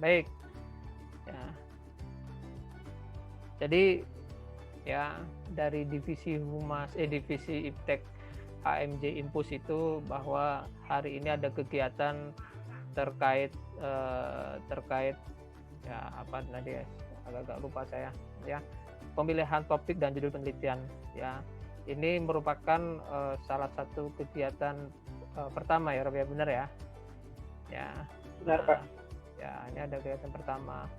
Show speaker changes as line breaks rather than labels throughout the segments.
Baik, ya. Jadi ya dari divisi Iptek HMJ Impus itu bahwa hari ini ada kegiatan terkait ya apa tadi ya, agak lupa saya ya, pemilihan topik dan judul penelitian ya. Ini merupakan salah satu kegiatan pertama ya, Rob, ya, benar ya? Ya.
Benar, Pak.
Ya, ini ada kegiatan pertama.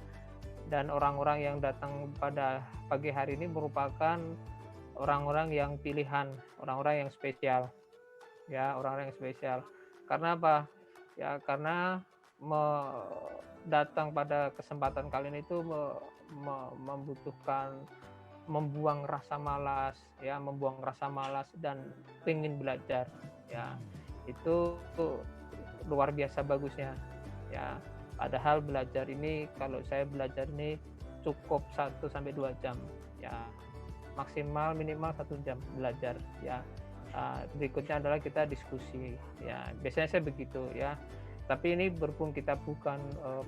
Dan orang-orang yang datang pada pagi hari ini merupakan orang-orang yang pilihan, orang-orang yang spesial. Ya, orang-orang yang spesial. Karena apa? Ya, karena datang pada kesempatan kali ini itu membutuhkan membuang rasa malas dan ingin belajar ya. Itu luar biasa bagusnya ya. Padahal belajar ini, kalau saya belajar ini cukup 1-2 jam ya, maksimal minimal 1 jam belajar ya. Berikutnya adalah kita diskusi ya, biasanya saya begitu ya. Tapi ini berhubung kita bukan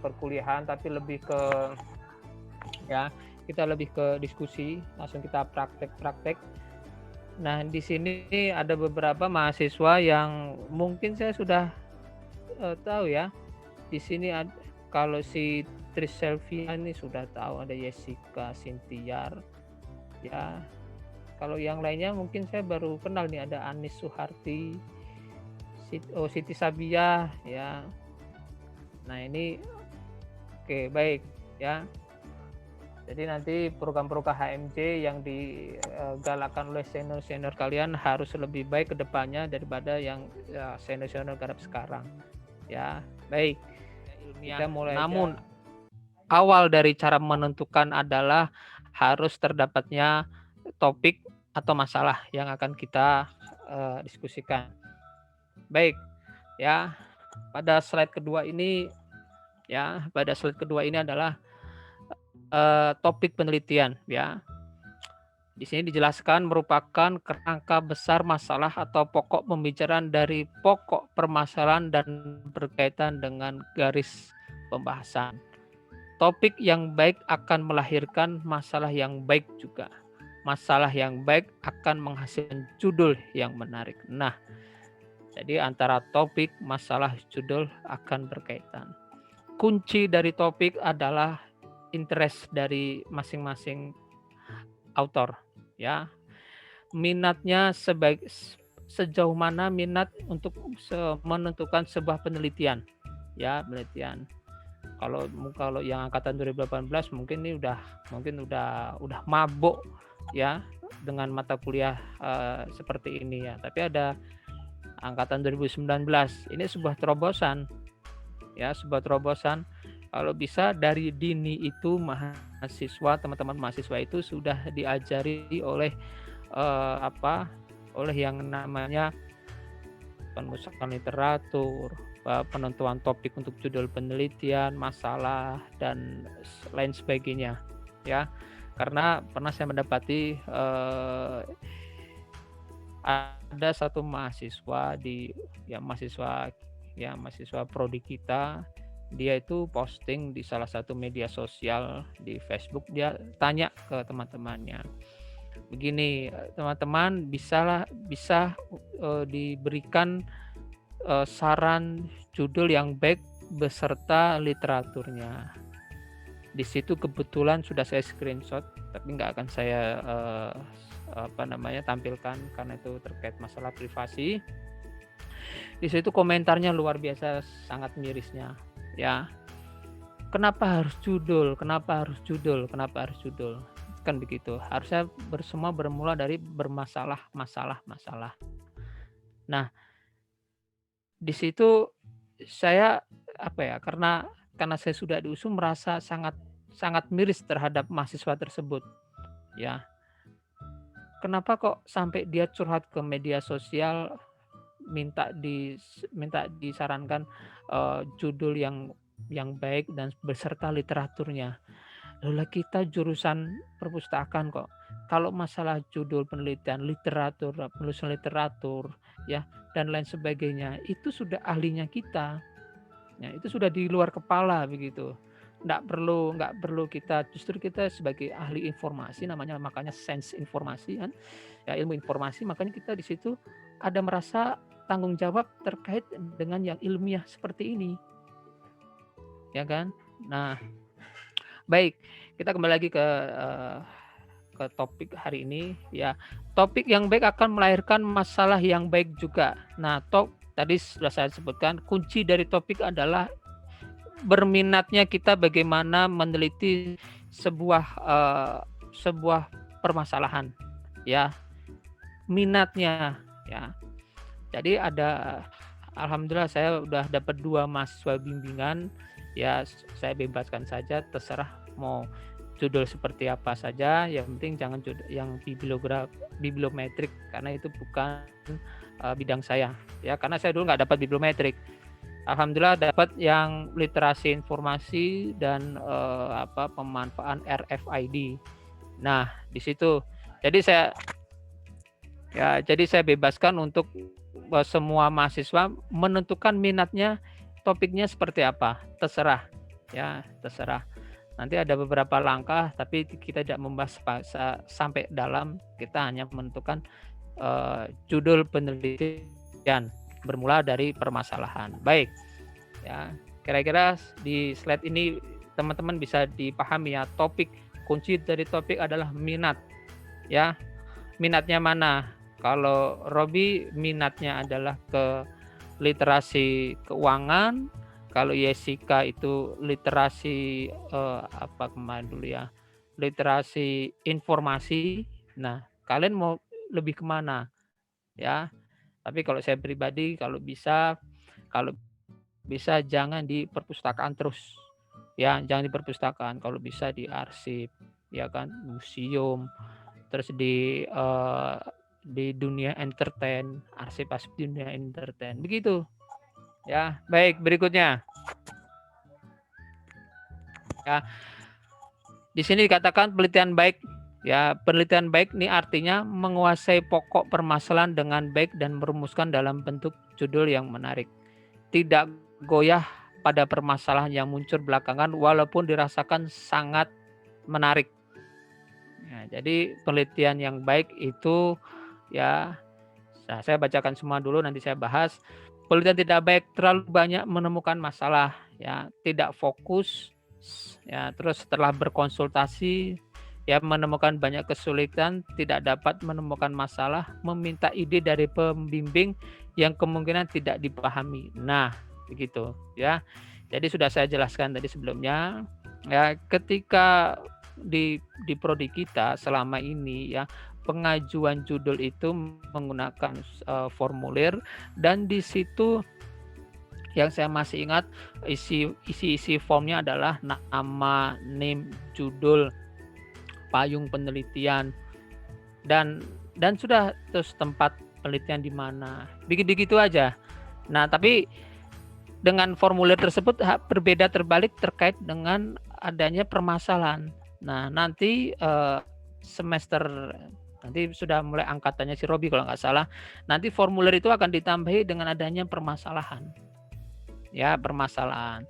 perkuliahan, tapi lebih ke ya, kita lebih ke diskusi, langsung kita praktek. Nah, di sini ada beberapa mahasiswa yang mungkin saya sudah tahu ya. Di sini kalau si Tris Selvia ini sudah tahu, ada Jessica Sintiar ya. Kalau yang lainnya mungkin saya baru kenal nih, ada Anis Suharti, Siti Sabia ya. Nah, ini oke, baik ya. Jadi nanti program-program HMJ yang digalakkan oleh senior-senior kalian harus lebih baik ke depannya daripada yang senior-senior garap sekarang. Ya, baik. Kita mulai. Namun awal dari cara menentukan adalah harus terdapatnya topik atau masalah yang akan kita diskusikan. Baik, ya. Pada slide kedua ini adalah topik penelitian ya. Di sini dijelaskan merupakan kerangka besar masalah atau pokok pembicaraan dari pokok permasalahan dan berkaitan dengan garis pembahasan. Topik yang baik akan melahirkan masalah yang baik juga. Masalah yang baik akan menghasilkan judul yang menarik. Nah, jadi antara topik, masalah, judul akan berkaitan. Kunci dari topik adalah interest dari masing-masing autor ya. Minatnya sejauh mana minat untuk menentukan sebuah penelitian ya, penelitian. Kalau yang angkatan 2018 mungkin ini udah mabuk ya dengan mata kuliah seperti ini ya. Tapi ada angkatan 2019, ini sebuah terobosan ya, kalau bisa dari dini itu teman-teman mahasiswa itu sudah diajari oleh oleh yang namanya penulisan literatur, penentuan topik untuk judul penelitian, masalah dan lain sebagainya ya. Karena pernah saya mendapati ada satu mahasiswa mahasiswa prodi kita, dia itu posting di salah satu media sosial di Facebook, dia tanya ke teman-temannya, begini, teman-teman bisa diberikan saran judul yang baik beserta literaturnya. Di situ kebetulan sudah saya screenshot, tapi nggak akan saya tampilkan karena itu terkait masalah privasi. Di situ komentarnya luar biasa, sangat mirisnya ya. Kenapa harus judul? Kan begitu. Harusnya semua bermula dari bermasalah. Nah, di situ saya karena saya sudah diusung, merasa sangat miris terhadap mahasiswa tersebut ya. Kenapa kok sampai dia curhat ke media sosial, minta disarankan judul yang baik dan beserta literaturnya. Loh, kita jurusan perpustakaan kok. Kalau masalah judul penelitian, literatur, penulisan literatur ya dan lain sebagainya, itu sudah ahlinya kita. Ya, itu sudah di luar kepala begitu. nggak perlu kita, justru kita sebagai ahli informasi, namanya makanya sense informasi kan, ya ilmu informasi, makanya kita di situ ada merasa tanggung jawab terkait dengan yang ilmiah seperti ini, ya kan? Nah, baik, kita kembali lagi ke topik hari ini ya. Topik yang baik akan melahirkan masalah yang baik juga. Nah, tadi sudah saya sebutkan, kunci dari topik adalah berminatnya kita bagaimana meneliti sebuah permasalahan, ya, minatnya, ya. Jadi alhamdulillah saya udah dapat 2 mahasiswa bimbingan, ya saya bebaskan saja, terserah mau judul seperti apa saja, yang penting jangan judul yang bibliometrik, karena itu bukan bidang saya, ya, karena saya dulu nggak dapat bibliometrik. Alhamdulillah dapat yang literasi informasi dan pemanfaatan RFID. Nah, di situ jadi saya bebaskan untuk semua mahasiswa menentukan minatnya, topiknya seperti apa, terserah, ya, terserah. Nanti ada beberapa langkah, tapi kita tidak membahas sampai dalam, kita hanya menentukan judul penelitian bermula dari permasalahan. Baik, ya, kira-kira di slide ini teman-teman bisa dipahami ya, topik kunci dari topik adalah minat, ya. Minatnya mana? Kalau Robi minatnya adalah ke literasi keuangan, kalau Jessica itu literasi kemarin dulu ya, literasi informasi. Nah, kalian mau lebih kemana, ya? Tapi kalau saya pribadi, kalau bisa jangan di perpustakaan terus, ya, jangan di perpustakaan, kalau bisa di arsip, ya kan, museum, terus di dunia entertain, arsip-arsip dunia entertain, begitu, ya. Baik, berikutnya, ya, di sini dikatakan penelitian baik. Ya, penelitian baik ini artinya menguasai pokok permasalahan dengan baik dan merumuskan dalam bentuk judul yang menarik. Tidak goyah pada permasalahan yang muncul belakangan walaupun dirasakan sangat menarik. Ya, jadi penelitian yang baik itu, ya, saya bacakan semua dulu, nanti saya bahas. Penelitian tidak baik terlalu banyak menemukan masalah, ya, tidak fokus, ya, terus setelah berkonsultasi, ya, menemukan banyak kesulitan, tidak dapat menemukan masalah, meminta ide dari pembimbing yang kemungkinan tidak dipahami. Nah, begitu, ya. Jadi sudah saya jelaskan tadi sebelumnya, ya, ketika di prodi kita selama ini, ya, pengajuan judul itu menggunakan formulir, dan di situ yang saya masih ingat isi formnya adalah nama, name, judul, payung penelitian, dan sudah, terus tempat penelitian di mana, begitu aja. Nah, tapi dengan formulir tersebut berbeda terbalik terkait dengan adanya permasalahan. Nah, nanti semester nanti sudah mulai angkatannya si Robi kalau nggak salah, nanti formulir itu akan ditambahi dengan adanya permasalahan, ya, permasalahan.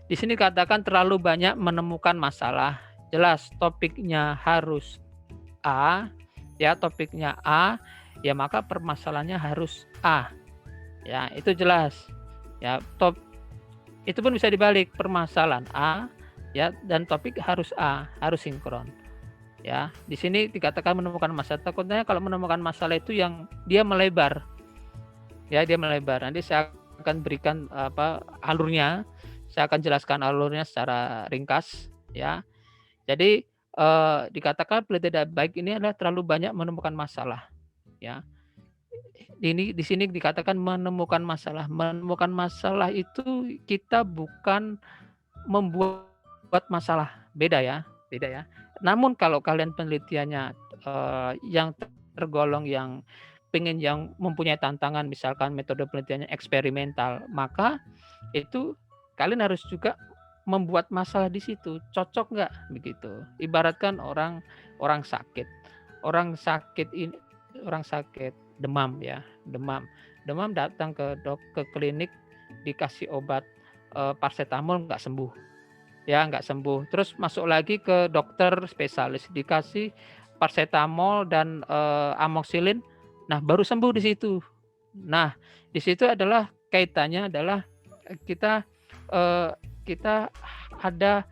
Di sini katakan terlalu banyak menemukan masalah, jelas topiknya harus A, ya, topiknya A, ya, maka permasalahannya harus A, ya, itu jelas, ya. Itu pun bisa dibalik, permasalahan A, ya, dan topik harus A, harus sinkron, ya. Di sini dikatakan menemukan masalah, takutnya kalau menemukan masalah itu yang dia melebar, ya, dia melebar. Nanti saya akan berikan alurnya, saya akan jelaskan alurnya secara ringkas, ya. Jadi dikatakan penelitian tidak baik ini adalah terlalu banyak menemukan masalah, ya. Di sini dikatakan menemukan masalah. Menemukan masalah itu kita bukan membuat masalah, beda ya. Namun kalau kalian penelitiannya yang tergolong yang mempunyai tantangan, misalkan metode penelitiannya eksperimental, maka itu kalian harus juga membuat masalah di situ. Cocok nggak begitu? Ibaratkan orang sakit, demam, ya, demam datang ke klinik, dikasih obat paracetamol nggak sembuh, ya nggak sembuh. Terus masuk lagi ke dokter spesialis, dikasih paracetamol dan amoxicillin. Nah, baru sembuh di situ. Nah, di situ adalah kaitannya adalah kita eh, kita ada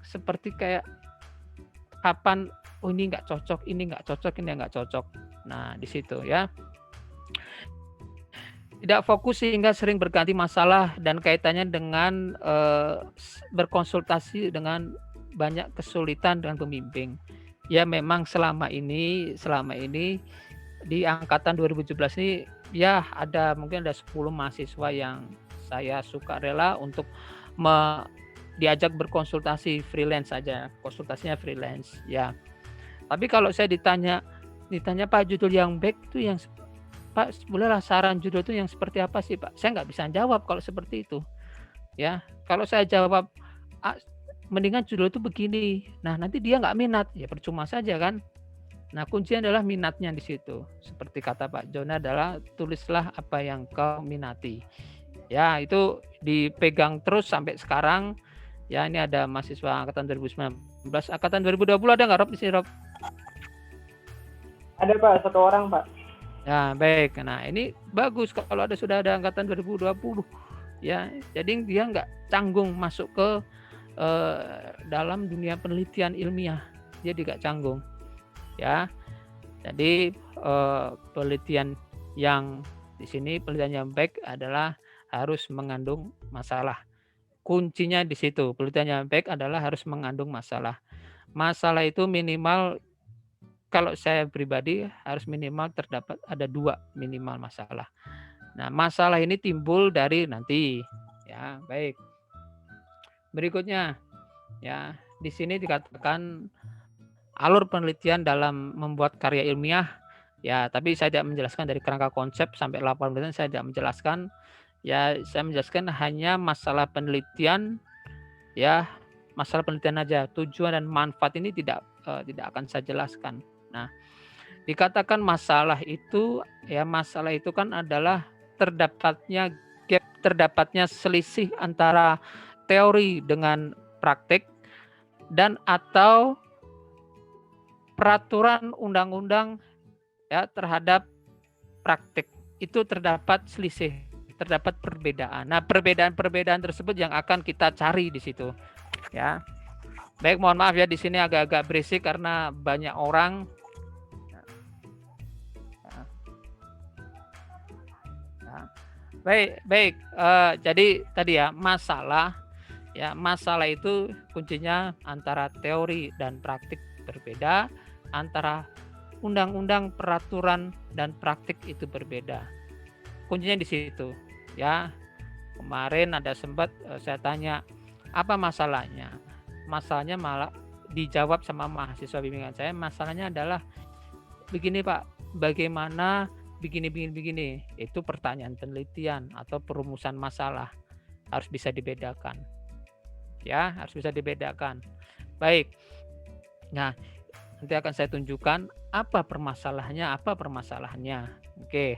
seperti kayak kapan, oh ini nggak cocok, ini nggak cocok, ini nggak cocok. Nah, di situ ya. Tidak fokus sehingga sering berganti masalah dan kaitannya dengan berkonsultasi dengan banyak kesulitan dengan pembimbing. Ya memang selama ini di angkatan 2017 ini ya mungkin ada 10 mahasiswa yang saya suka rela untuk diajak berkonsultasi freelance saja, konsultasinya freelance ya. Tapi kalau saya ditanya Pak, judul yang baik itu yang Pak, bolehlah saran judul itu yang seperti apa sih Pak? Saya nggak bisa jawab kalau seperti itu. Ya, kalau saya jawab mendingan judul itu begini. Nah, nanti dia nggak minat, ya percuma saja kan. Nah, kuncinya adalah minatnya di situ. Seperti kata Pak Jona adalah tulislah apa yang kau minati. Ya, itu dipegang terus sampai sekarang. Ya, ini ada mahasiswa angkatan 2019, angkatan 2020 ada nggak Rob di sini Rob?
Ada Pak, 1 orang Pak.
Ya, baik. Nah, ini bagus kalau sudah ada angkatan 2020. Ya, jadi dia nggak canggung masuk ke dalam dunia penelitian ilmiah. Dia tidak canggung. Ya. Jadi penelitian yang di sini penelitian yang baik adalah harus mengandung masalah. Kuncinya di situ. Penelitian yang baik adalah harus mengandung masalah. Masalah itu minimal, kalau saya pribadi harus minimal terdapat ada 2 minimal masalah. Nah, masalah ini timbul dari nanti ya, baik. Berikutnya ya, di sini dikatakan alur penelitian dalam membuat karya ilmiah ya, tapi saya tidak menjelaskan dari kerangka konsep sampai laporan penelitian, saya tidak menjelaskan. Ya, saya menjelaskan hanya masalah penelitian ya, masalah penelitian aja. Tujuan dan manfaat ini tidak akan saya jelaskan. Nah, dikatakan masalah itu kan adalah terdapatnya selisih antara teori dengan praktik dan atau peraturan undang-undang ya terhadap praktik. Itu terdapat selisih, terdapat perbedaan. Nah, perbedaan-perbedaan tersebut yang akan kita cari di situ. Ya. Baik, mohon maaf ya di sini agak-agak berisik karena banyak orang. Baik. Jadi tadi ya masalah itu kuncinya antara teori dan praktik berbeda, antara undang-undang, peraturan dan praktik itu berbeda. Kuncinya di situ ya. Kemarin ada sempat saya tanya apa masalahnya. Masalahnya malah dijawab sama mahasiswa bimbingan saya, masalahnya adalah begini Pak, bagaimana begini. Itu pertanyaan penelitian atau perumusan masalah. Harus bisa dibedakan. Ya, harus bisa dibedakan. Baik. Nah, nanti akan saya tunjukkan apa permasalahannya. Oke.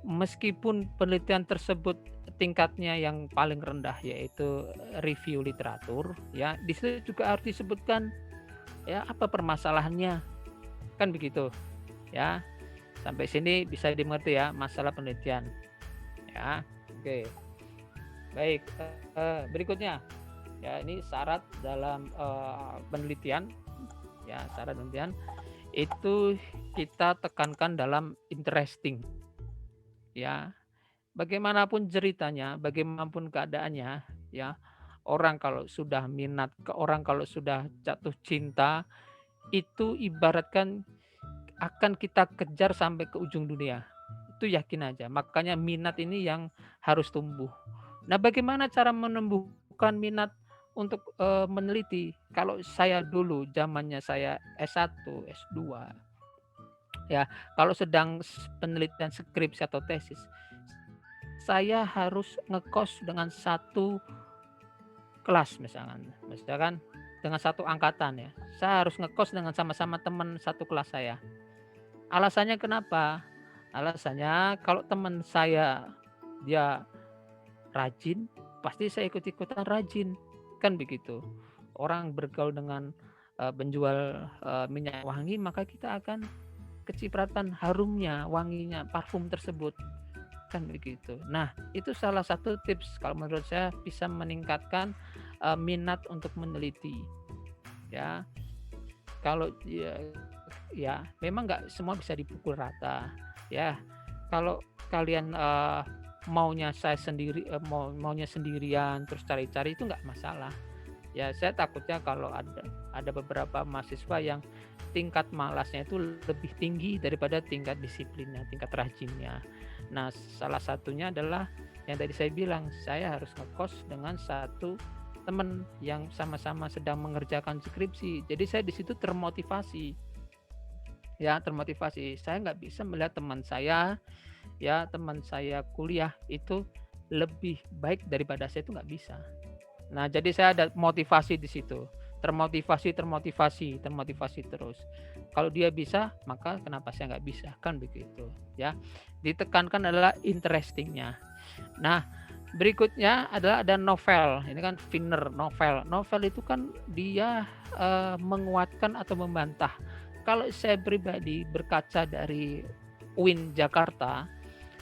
Meskipun penelitian tersebut tingkatnya yang paling rendah yaitu review literatur, ya, di situ juga harus disebutkan ya apa permasalahannya. Kan begitu. Ya. Sampai sini bisa dimengerti ya masalah penelitian. Ya. Oke. Baik, berikutnya. Ya, ini syarat dalam penelitian. Ya, syarat penelitian itu kita tekankan dalam interesting. Ya, bagaimanapun ceritanya, bagaimanapun keadaannya, ya, orang kalau sudah minat, orang kalau sudah jatuh cinta, itu ibaratkan akan kita kejar sampai ke ujung dunia. Itu yakin aja. Makanya minat ini yang harus tumbuh. Nah, bagaimana cara menumbuhkan minat untuk meneliti? Kalau saya dulu zamannya saya S1, S2, ya, kalau sedang penelitian skripsi atau tesis, saya harus ngekos dengan satu kelas misalkan dengan satu angkatan ya. Saya harus ngekos dengan sama-sama teman satu kelas saya. Alasannya kenapa? Alasannya kalau teman saya dia rajin, pasti saya ikut-ikutan rajin. kan begitu. Orang bergaul dengan penjual minyak wangi, maka kita akan kecipratan harumnya, wanginya, parfum tersebut, kan begitu. Nah, itu salah satu tips kalau menurut saya bisa meningkatkan minat untuk meneliti. Ya, kalau ya memang nggak semua bisa dipukul rata. Ya, kalau kalian maunya saya sendiri, maunya sendirian terus cari-cari, itu nggak masalah. Ya, saya takutnya kalau ada beberapa mahasiswa yang tingkat malasnya itu lebih tinggi daripada tingkat disiplinnya, tingkat rajinnya. Nah, salah satunya adalah yang tadi saya bilang, saya harus ngekos dengan satu teman yang sama-sama sedang mengerjakan skripsi. Jadi saya di situ termotivasi. Ya, termotivasi. Saya nggak bisa melihat teman saya kuliah itu lebih baik daripada saya, itu nggak bisa. Nah, jadi saya ada motivasi di situ. Termotivasi terus. Kalau dia bisa, maka kenapa saya nggak bisa? Kan begitu, ya. Ditekankan adalah interestingnya. Nah, berikutnya adalah ada novel. Ini kan Finner novel. Novel itu kan dia menguatkan atau membantah. Kalau saya pribadi berkaca dari UIN Jakarta,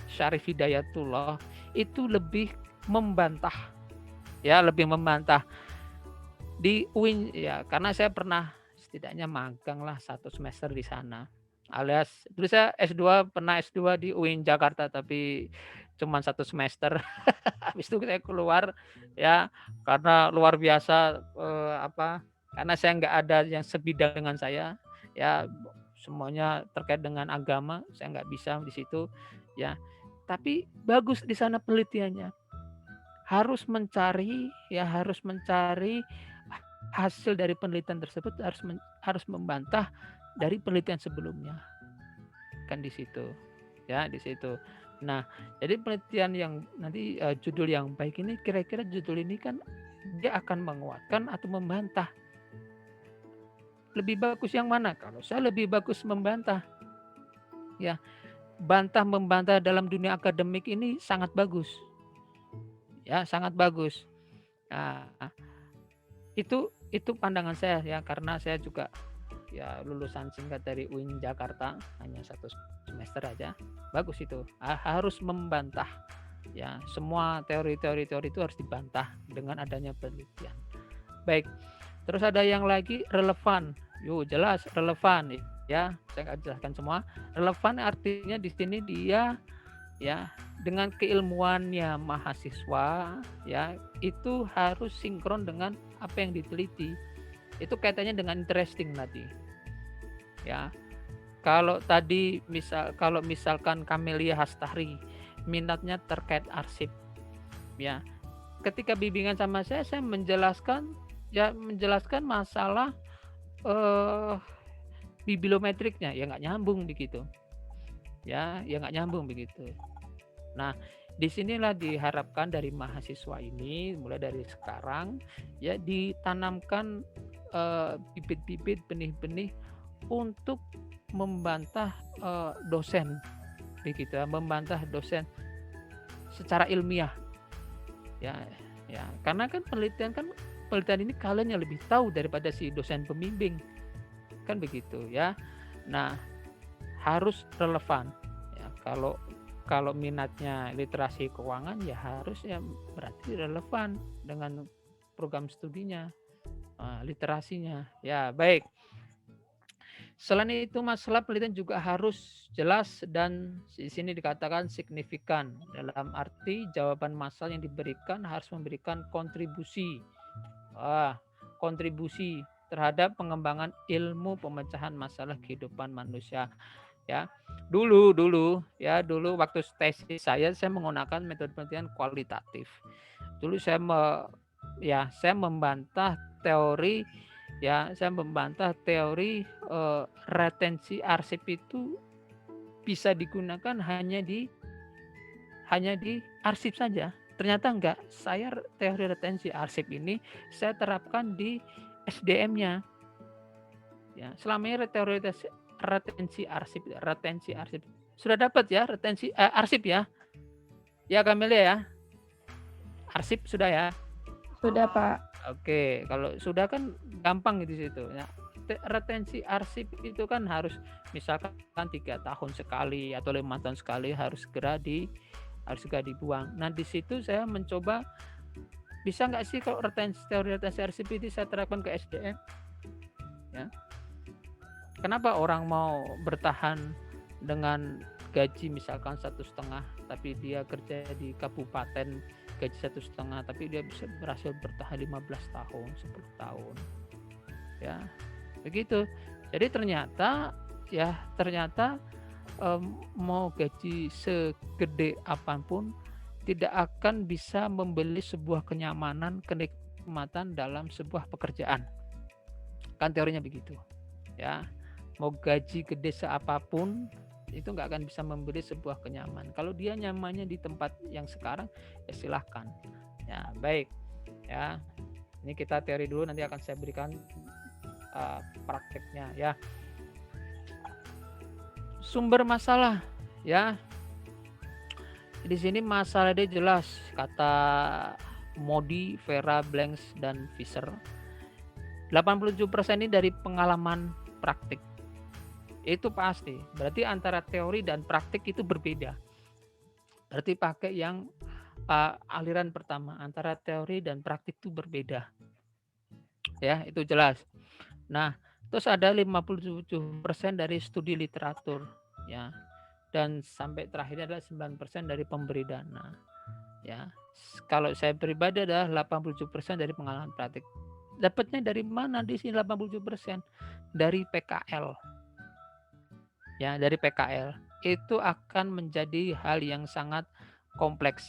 Syarif Hidayatullah itu lebih membantah. Ya, lebih membantah di UIN ya, karena saya pernah setidaknya magang lah 1 semester di sana. Alias dulu saya S2, pernah S2 di UIN Jakarta, tapi cuman 1 semester. Habis itu saya keluar ya, karena luar biasa karena saya nggak ada yang sebidang dengan saya, ya semuanya terkait dengan agama, saya nggak bisa di situ ya. Tapi bagus di sana penelitiannya. Harus mencari hasil dari penelitian tersebut, harus membantah dari penelitian sebelumnya. Kan di situ. Ya, di situ. Nah, jadi penelitian yang nanti judul yang baik ini, kira-kira judul ini kan dia akan menguatkan atau membantah. Lebih bagus yang mana? Kalau saya lebih bagus membantah. Ya, membantah dalam dunia akademik ini sangat bagus. Ya, sangat bagus. Nah, itu pandangan saya ya, karena saya juga ya lulusan singkat dari UIN Jakarta, hanya 1 semester aja. Bagus itu. Harus membantah. Ya, semua teori-teori itu harus dibantah dengan adanya penelitian. Baik. Terus ada yang lagi relevan. Jelas relevan ya. Saya akan jelaskan semua. Relevan artinya di sini dia ya dengan keilmuannya mahasiswa ya, itu harus sinkron dengan apa yang diteliti. Itu kaitannya dengan interesting tadi ya. Kalau tadi misalkan Camelia Hastari minatnya terkait arsip ya, ketika bimbingan sama saya menjelaskan masalah bibliometriknya, ya nggak nyambung begitu ya, nggak nyambung begitu. Nah, disinilah diharapkan dari mahasiswa ini mulai dari sekarang ya ditanamkan bibit-bibit, benih-benih untuk membantah dosen begitu ya, membantah dosen secara ilmiah ya, karena kan penelitian ini kalian yang lebih tahu daripada si dosen pembimbing, kan begitu ya. Nah, harus relevan ya. Kalau minatnya literasi keuangan ya harus ya berarti relevan dengan program studinya, literasinya ya. Baik, selain itu masalah penelitian juga harus jelas dan di sini dikatakan signifikan, dalam arti jawaban masalah yang diberikan harus memberikan kontribusi terhadap pengembangan ilmu pemecahan masalah kehidupan manusia ya. Dulu waktu tesis saya menggunakan metode penelitian kualitatif. Dulu saya membantah teori retensi arsip itu bisa digunakan hanya di arsip saja. Ternyata enggak. Saya teori retensi arsip ini saya terapkan di SDM-nya. Ya, selama ini teori retensi arsip sudah dapat ya, retensi arsip ya Camelia ya, arsip sudah ya,
sudah Pak.
Oke, kalau sudah kan gampang di situ. Nah, retensi arsip itu kan harus misalkan 3 tahun sekali atau 5 tahun sekali harus segera dibuang. Nah, di situ saya mencoba bisa nggak sih kalau teori retensi arsip itu saya terapkan ke SDM? Ya. Kenapa orang mau bertahan dengan gaji misalkan 1,5, tapi dia kerja di kabupaten gaji 1,5, tapi dia bisa berhasil bertahan 15 tahun, 10 tahun. Ya, begitu. Jadi ternyata mau gaji segede apapun tidak akan bisa membeli sebuah kenyamanan, kenikmatan dalam sebuah pekerjaan. Kan teorinya begitu. Ya, mau gaji gede seapapun itu nggak akan bisa memberi sebuah kenyamanan. Kalau dia nyamannya di tempat yang sekarang, ya silahkan. Ya, baik. Ya, ini kita teori dulu, nanti akan saya berikan prakteknya ya. Sumber masalah ya. Di sini masalah dia jelas, kata Modi, Vera, Blanks, dan Fisher. 87% ini dari pengalaman praktik. Itu pasti. Berarti antara teori dan praktik itu berbeda. Berarti pakai yang aliran pertama, antara teori dan praktik itu berbeda. Ya, itu jelas. Nah, terus ada 57% dari studi literatur ya. Dan sampai terakhir adalah 9% dari pemberi dana. Ya. Kalau saya pribadi adalah 87% dari pengalaman praktik. Dapatnya dari mana di sini 87%? Dari PKL. Ya, dari PKL. Itu akan menjadi hal yang sangat kompleks.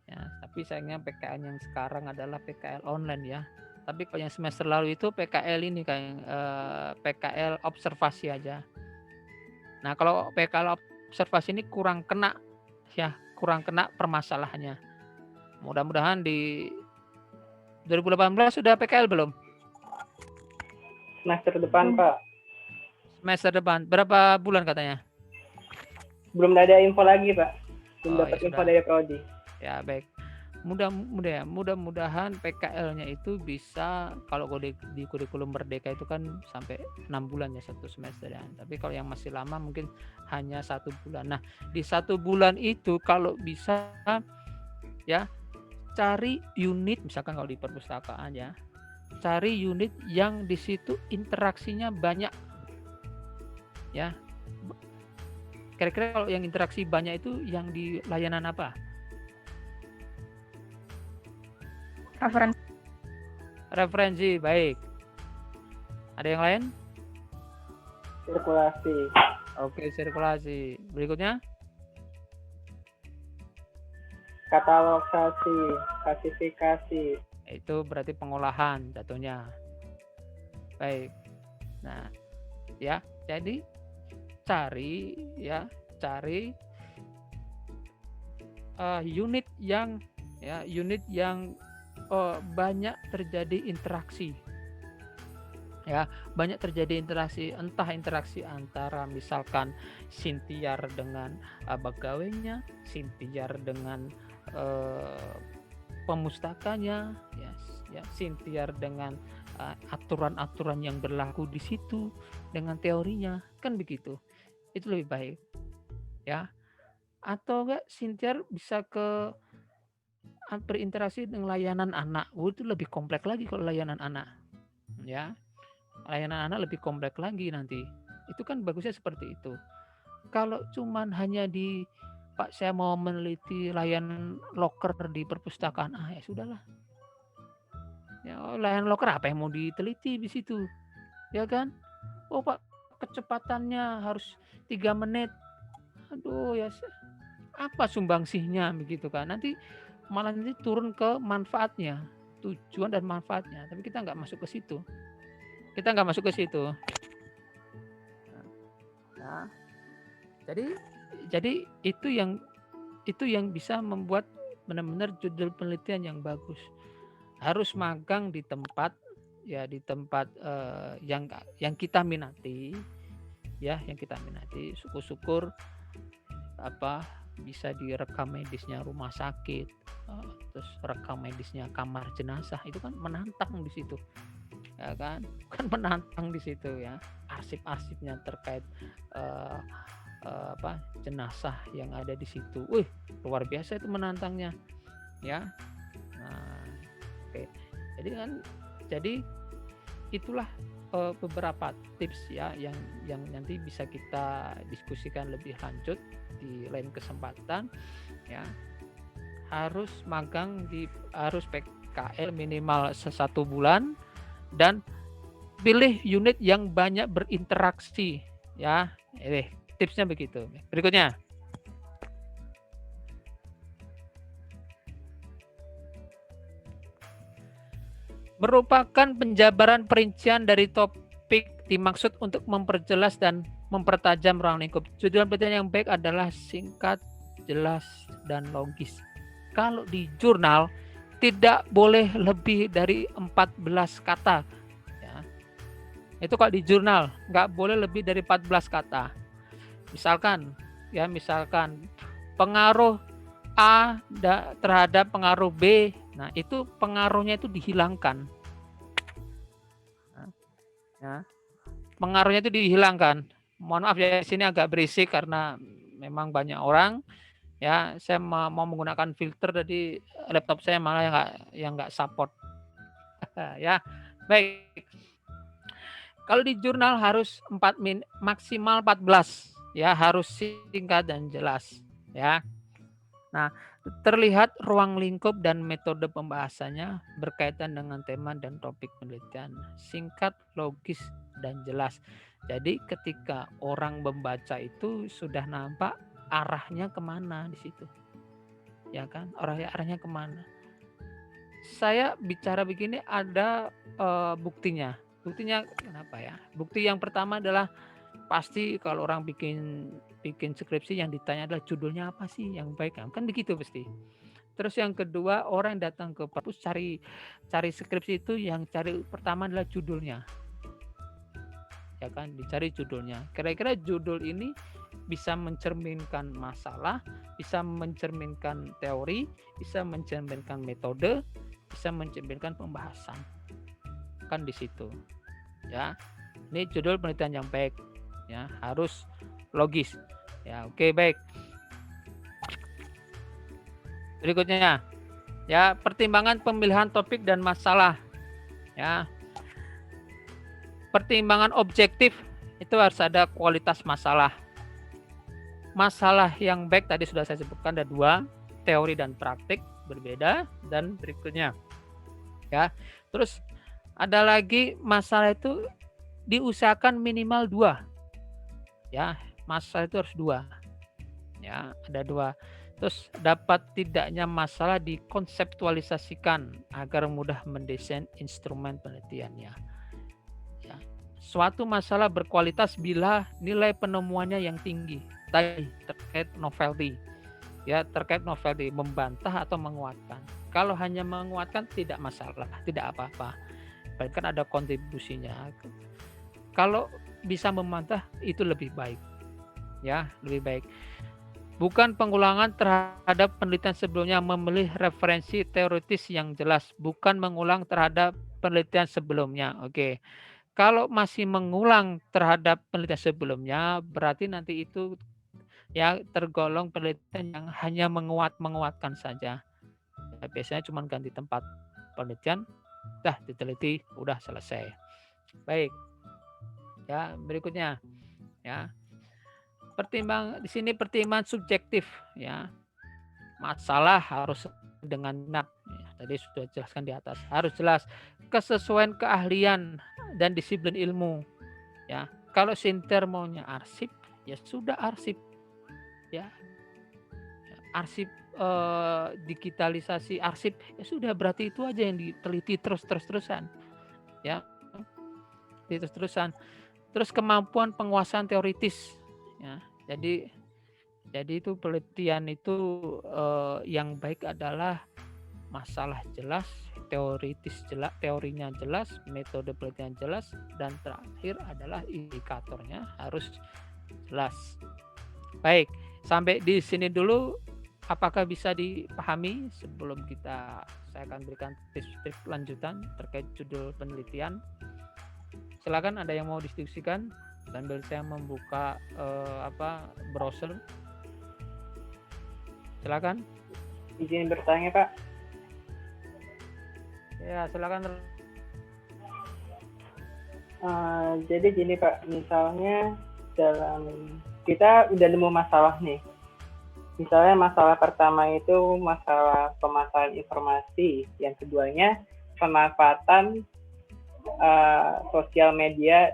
Ya, tapi sayangnya PKL yang sekarang adalah PKL online ya. Tapi kalau yang semester lalu itu PKL ini kayak PKL observasi aja. Nah, kalau PKL observasi ini kurang kena permasalahannya. Mudah-mudahan di 2018 sudah PKL belum?
Semester depan, Pak.
Semester depan. Berapa bulan katanya?
Belum ada info lagi, Pak. Belum dapat
ya
info dari Prodi.
Ya, baik. Mudah-mudahan PKL-nya itu bisa, kalau di kurikulum Merdeka itu kan sampai 6 bulan ya satu semester ya. Tapi kalau yang masih lama mungkin hanya 1 bulan. Nah, di 1 bulan itu kalau bisa ya cari unit, misalkan kalau di perpustakaan ya, cari unit yang di situ interaksinya banyak. Ya. Kira-kira kalau yang interaksi banyak itu yang di layanan apa? Referensi, baik. Ada yang lain?
Sirkulasi.
Oke, sirkulasi. Berikutnya?
Katalogisasi, klasifikasi.
Itu berarti pengolahan jatuhnya. Baik. Nah, ya, jadi cari unit yang banyak terjadi interaksi. Ya, banyak terjadi interaksi, entah interaksi antara misalkan Sintiar dengan pegawainya, Sintiar dengan pemustakanya, ya Sintiar dengan aturan-aturan yang berlaku di situ dengan teorinya, kan begitu. Itu lebih baik. Ya. Atau enggak Sintiar bisa berinteraksi dengan layanan anak. Itu lebih kompleks lagi kalau layanan anak. Ya. Layanan anak lebih kompleks lagi nanti. Itu kan bagusnya seperti itu. Kalau cuman hanya Pak, saya mau meneliti layanan loker di perpustakaan. Ya sudahlah. Ya, layanan loker apa yang mau diteliti di situ? Ya kan? Oh Pak, kecepatannya harus 3 menit. Aduh ya, apa sumbangsihnya begitu kan? Nanti malah nanti turun ke manfaatnya, tujuan dan manfaatnya. Tapi kita nggak masuk ke situ. Nah, jadi itu yang bisa membuat benar-benar judul penelitian yang bagus. Harus magang di tempat yang kita minati, ya, yang kita minati. Syukur-syukur
bisa direkam medisnya rumah sakit, terus rekam medisnya kamar jenazah, itu kan menantang di situ, ya kan? Kan menantang di situ ya. Arsip-arsipnya terkait jenazah yang ada di situ. Wih, luar biasa itu menantangnya, ya. Nah, oke. Jadi itulah beberapa tips ya yang nanti bisa kita diskusikan lebih lanjut di lain kesempatan ya. Harus PKL minimal 1 bulan, dan pilih unit yang banyak berinteraksi ya. Tipsnya begitu. Berikutnya. Merupakan penjabaran perincian dari topik dimaksud untuk memperjelas dan mempertajam ruang lingkup. Tujuan penelitian yang baik adalah singkat, jelas, dan logis. Kalau di jurnal tidak boleh lebih dari 14 kata. Ya. Itu kalau di jurnal nggak boleh lebih dari 14 kata. Misalkan pengaruh A terhadap pengaruh B, nah itu pengaruhnya itu dihilangkan. Ya. Pengaruhnya itu dihilangkan. Mohon maaf ya, di sini agak berisik karena memang banyak orang. Ya, saya mau menggunakan filter, jadi laptop saya malah yang nggak support. Ya, baik. Kalau di jurnal harus maksimal 14, ya harus singkat dan jelas, ya. Nah, terlihat ruang lingkup dan metode pembahasannya berkaitan dengan tema dan topik penelitian. Singkat, logis, dan jelas. Jadi ketika orang membaca itu sudah nampak arahnya kemana di situ. Ya kan? Arahnya kemana. Saya bicara begini ada buktinya. Buktinya kenapa ya? Bukti yang pertama adalah pasti kalau orang bikin skripsi yang ditanya adalah judulnya apa sih yang baik, kan begitu pasti. Terus yang kedua, orang yang datang ke perpus cari skripsi itu yang cari pertama adalah judulnya, ya kan, dicari judulnya. Kira-kira judul ini bisa mencerminkan masalah, bisa mencerminkan teori, bisa mencerminkan metode, bisa mencerminkan pembahasan, kan di situ, ya. Ini judul penelitian yang baik. Ya, harus logis. Ya, oke, baik. Berikutnya, ya, pertimbangan pemilihan topik dan masalah. Ya. Pertimbangan objektif itu harus ada kualitas masalah. Masalah yang baik tadi sudah saya sebutkan ada 2, teori dan praktik berbeda, dan berikutnya. Ya. Terus ada lagi masalah itu diusahakan minimal 2. Ya, masalah itu harus 2. Ya, ada 2. Terus dapat tidaknya masalah dikonseptualisasikan agar mudah mendesain instrumen penelitiannya. Ya. Suatu masalah berkualitas bila nilai penemuannya yang tinggi. Tadi terkait novelty. Ya, terkait novelty, membantah atau menguatkan. Kalau hanya menguatkan tidak masalah, tidak apa-apa. Bahkan ada kontribusinya. Kalau bisa membantah itu lebih baik, ya, lebih baik. Bukan pengulangan terhadap penelitian sebelumnya, memilih referensi teoritis yang jelas, bukan mengulang terhadap penelitian sebelumnya. Oke, kalau masih mengulang terhadap penelitian sebelumnya, berarti nanti itu ya tergolong penelitian yang hanya menguatkan saja. Ya, biasanya cuma ganti tempat penelitian, dah diteliti, udah selesai. Baik. Ya, berikutnya, ya. Di sini pertimbangan subjektif, ya. Masalah harus dengan benar. Ya, tadi sudah jelaskan di atas. Harus jelas kesesuaian keahlian dan disiplin ilmu. Ya, kalau Sinter maunya arsip, ya sudah arsip. Ya. Arsip digitalisasi arsip, ya sudah berarti itu aja yang diteliti terus-terusan. Ya. Terus-terusan. Terus kemampuan penguasaan teoritis, ya. Jadi itu penelitian itu yang baik adalah masalah jelas, teorinya jelas, metode penelitian jelas, dan terakhir adalah indikatornya harus jelas. Baik, Sampai di sini dulu, apakah bisa dipahami sebelum saya akan berikan tips-tips lanjutan terkait judul penelitian. Silakan, ada yang mau diskusikan sambil saya membuka browser. Silakan.
Izin bertanya, Pak.
Ya, silakan.
Jadi gini, Pak, misalnya kita udah nemu masalah nih. Misalnya masalah pertama itu masalah pemasaran informasi, yang keduanya pemanfaatan sosial media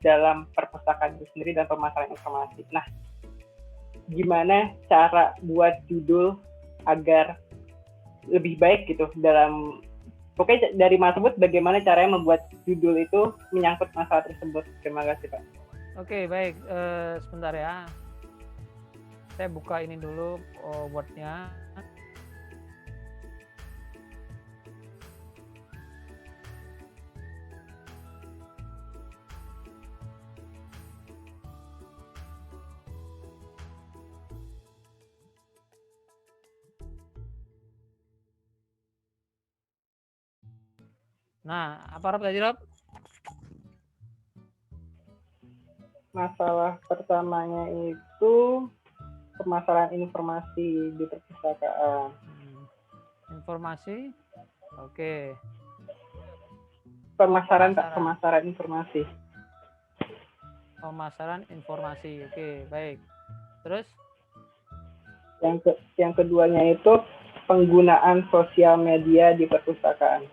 dalam perpustakaan itu sendiri dan pemasaran informasi. Nah, gimana cara buat judul agar lebih baik gitu pokoknya dari Mas Bud, bagaimana caranya membuat judul itu menyangkut masalah tersebut. Terima kasih, Pak.
Oke, baik. Sebentar ya. Saya buka ini dulu Word-nya. Nah, apa Rob tadi, Rob?
Masalah pertamanya itu pemasaran informasi di perpustakaan.
Informasi, oke.
Pemasaran informasi.
Pemasaran informasi, oke, baik. Terus?
Yang keduanya itu penggunaan sosial media di perpustakaan.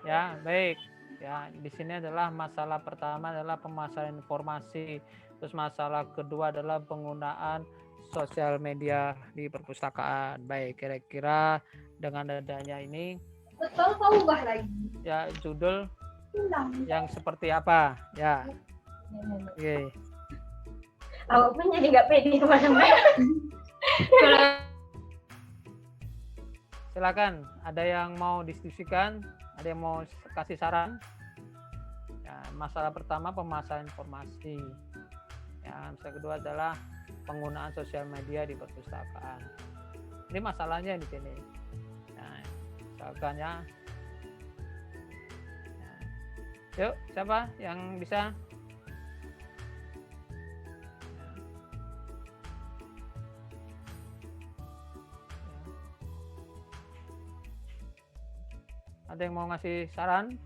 Ya, baik. Ya, di sini adalah masalah pertama adalah pemasaran informasi. Terus masalah kedua adalah penggunaan sosial media di perpustakaan. Baik, kira-kira dengan adanya ini ya judul yang seperti apa? Ya. Oke.
Aku pun jadi nggak pede kemana-mana.
Silakan, ada yang mau diskusikan? Ada yang mau kasih saran? Ya, masalah pertama pemasaran informasi. Ya, masalah kedua adalah penggunaan sosial media di perpustakaan. Ini masalahnya di sini. Nah, misalkan ya. Yuk, siapa yang bisa? Ada yang mau ngasih saran?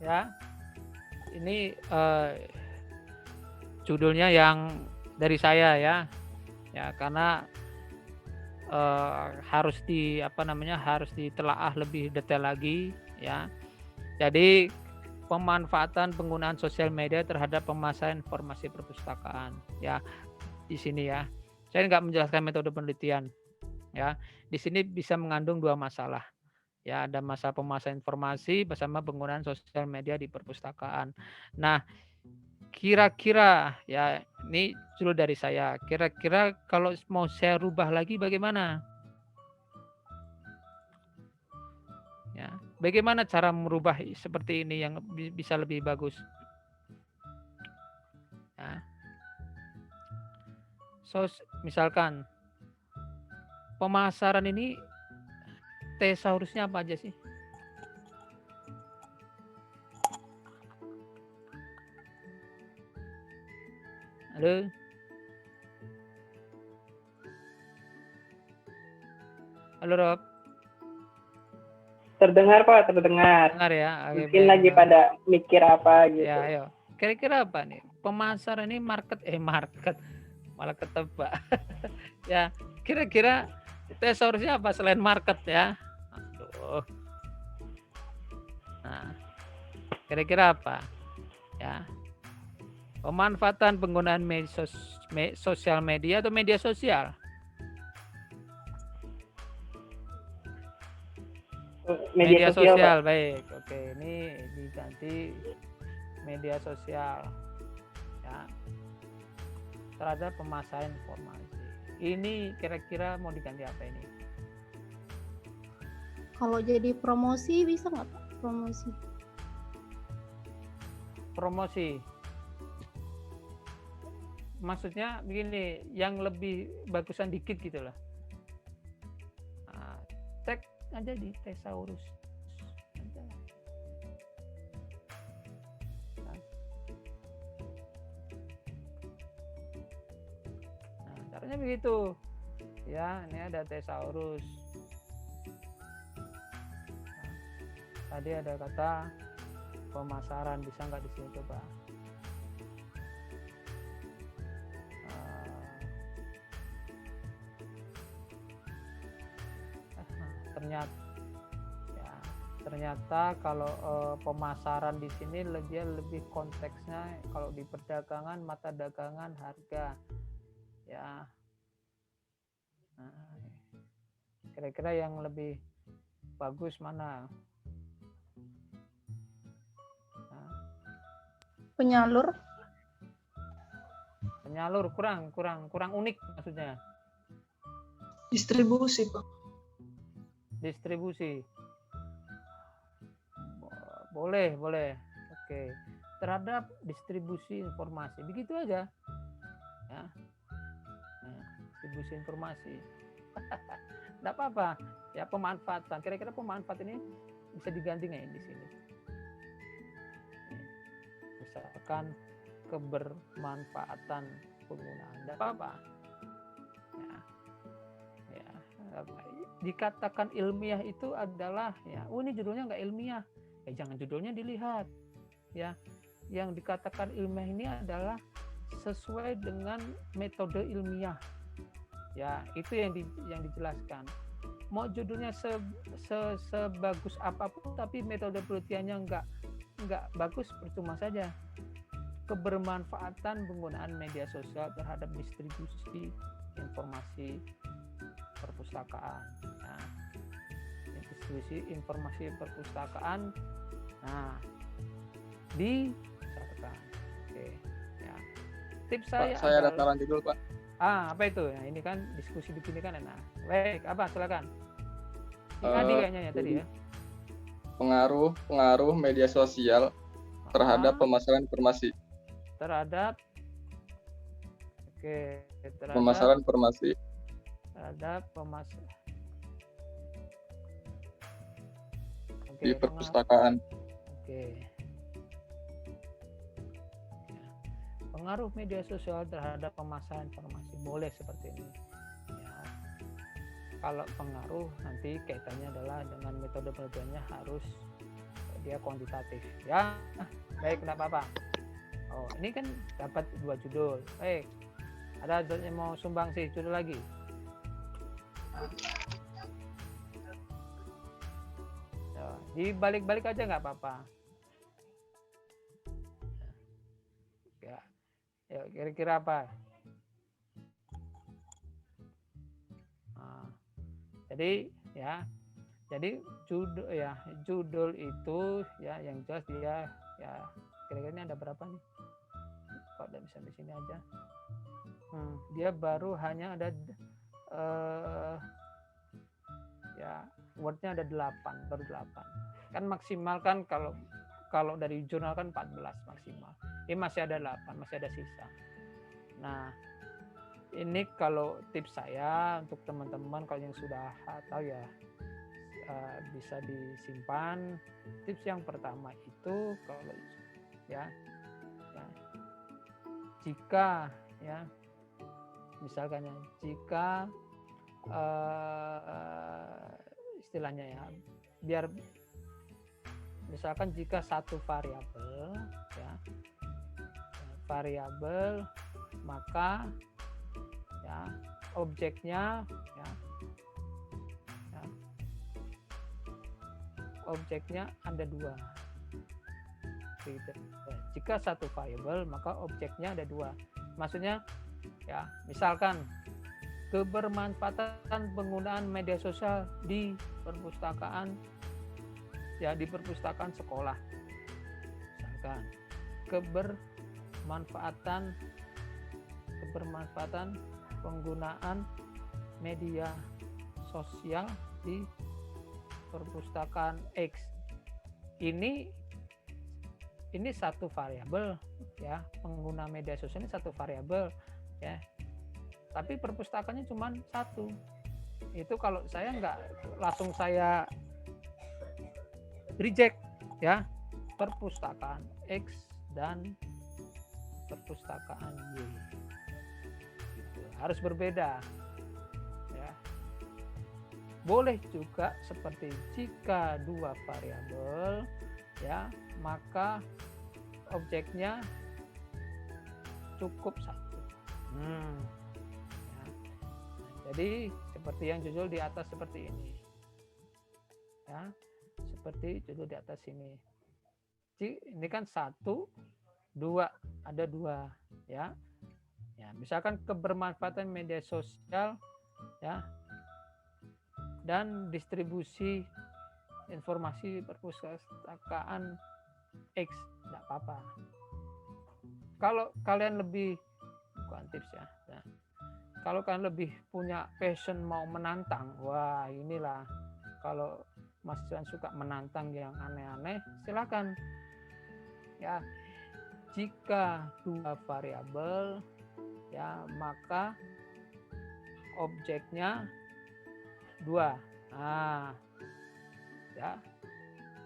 Ya, ini judulnya yang dari saya ya, karena harus harus ditelaah lebih detail lagi ya. Jadi pemanfaatan penggunaan sosial media terhadap pemasaran informasi perpustakaan ya di sini ya. Saya nggak menjelaskan metode penelitian ya. Di sini bisa mengandung dua masalah. Ya, ada masalah pemasaran informasi bersama penggunaan sosial media di perpustakaan. Nah, kira-kira ya ini judul dari saya. Kira-kira kalau mau saya rubah lagi bagaimana? Ya, bagaimana cara merubah seperti ini yang bisa lebih bagus? Ya. Misalkan pemasaran ini tesaurusnya apa aja sih? Halo? Halo, Rob?
Terdengar, Pak, terdengar.
Dengar ya.
Mungkin lagi pada mikir apa gitu.
Ya, ayo. Kira-kira apa nih? Pemasaran ini market malah ketebak. Ya, kira-kira tesaurusnya apa selain market ya? Aduh. Nah, kira-kira apa? Ya. Pemanfaatan penggunaan sosial media atau media sosial?
Media sosial, Pak.
baik. Oke, ini diganti media sosial ya terhadap pemasaran informasi. Ini kira-kira mau diganti apa ini?
Kalau jadi promosi bisa nggak Pak?
Promosi. Maksudnya begini, yang lebih bagusan dikit gitu lah. Nah, cek aja di Thesaurus. Nah, caranya begitu. Ya, ini ada Thesaurus. Nah, tadi ada kata pemasaran, bisa nggak di sini coba? Ternyata kalau pemasaran di sini lebih konteksnya kalau di perdagangan, mata dagangan, harga ya. Nah, kira-kira yang lebih bagus mana? Nah.
Penyalur kurang unik maksudnya.
Distribusi, Pak.
Distribusi. Boleh. Oke. Terhadap distribusi informasi. Begitu aja. Ya. Nah, distribusi informasi. Enggak apa-apa. Ya, pemanfaatan. Kira-kira pemanfaat ini bisa diganti nggak di sini? Misalkan kebermanfaatan penggunaan. Enggak apa-apa. Ya. Dikatakan ilmiah itu adalah ya, ini judulnya nggak ilmiah. Ya jangan judulnya dilihat. Ya, yang dikatakan ilmiah ini adalah sesuai dengan metode ilmiah. Ya, itu yang dijelaskan. Mau judulnya sebagus apapun, tapi metode penelitiannya nggak bagus, percuma saja. Kebermanfaatan penggunaan media sosial terhadap distribusi informasi perpustakaan. Nah, distribusi informasi perpustakaan. Nah, dicatatkan. Oke, ya. Tips saya.
Pak, saya ada saran judul, Pak.
Apa itu? Nah, ini kan diskusi di sini kan enak. Baik, apa? Silakan. Tadi kayaknya ya tadi ya.
Pengaruh media sosial terhadap pemasaran informasi.
Terhadap
pemasaran informasi.
Terhadap pemasaran.
Di perpustakaan.
Oke. Pengaruh media sosial terhadap pemasaran informasi boleh seperti ini. Ya. Kalau pengaruh nanti kaitannya adalah dengan metode penelitiannya harus dia kuantitatif. Ya, baik, tidak apa-apa. Oh, ini kan dapat 2 judul. Baik, ada yang mau sumbang sih judul lagi. Dibalik-balik aja nggak apa-apa. Ya, kira-kira apa? Nah, jadi judul itu ya yang jelas dia ya kira-kira ini ada berapa nih? Kok udah bisa di sini aja? Dia baru hanya ada ya wordnya ada 8, baru 8. Kan maksimal kan kalau dari jurnal kan 14 maksimal. Ini masih ada 8, masih ada sisa. Nah, ini kalau tips saya untuk teman-teman kalau yang sudah tahu ya bisa disimpan. Tips yang pertama itu kalau ya jika ya misalkan ya jika istilahnya ya biar misalkan jika satu variabel ya maka ya objeknya objeknya ada 2 gitu. Jika satu variabel maka objeknya ada 2, maksudnya ya misalkan
kebermanfaatan penggunaan media sosial di perpustakaan, ya di perpustakaan sekolah. Misalkan kebermanfaatan penggunaan media sosial di perpustakaan X. Ini satu variabel, ya, pengguna media sosial ini satu variabel, ya. Tapi perpustakaannya cuma satu. Itu kalau saya nggak langsung saya reject, ya, perpustakaan X dan perpustakaan Y. Gitu. Harus berbeda. Ya. Boleh juga seperti jika dua variabel, ya, maka objeknya cukup satu. Ya. Jadi seperti yang judul di atas seperti ini, ya, seperti judul di atas ini. Ini kan 1, 2, ada 2, ya. Ya, misalkan kebermanfaatan media sosial, ya, dan distribusi informasi perpustakaan X, tidak apa-apa. Kalau kalian lebih, bukan tips ya, nah, kalau kalian lebih punya passion mau menantang, wah inilah, kalau mahasiswa suka menantang yang aneh-aneh, silakan. Ya, jika dua variabel, ya, maka objeknya 2. Nah, ya,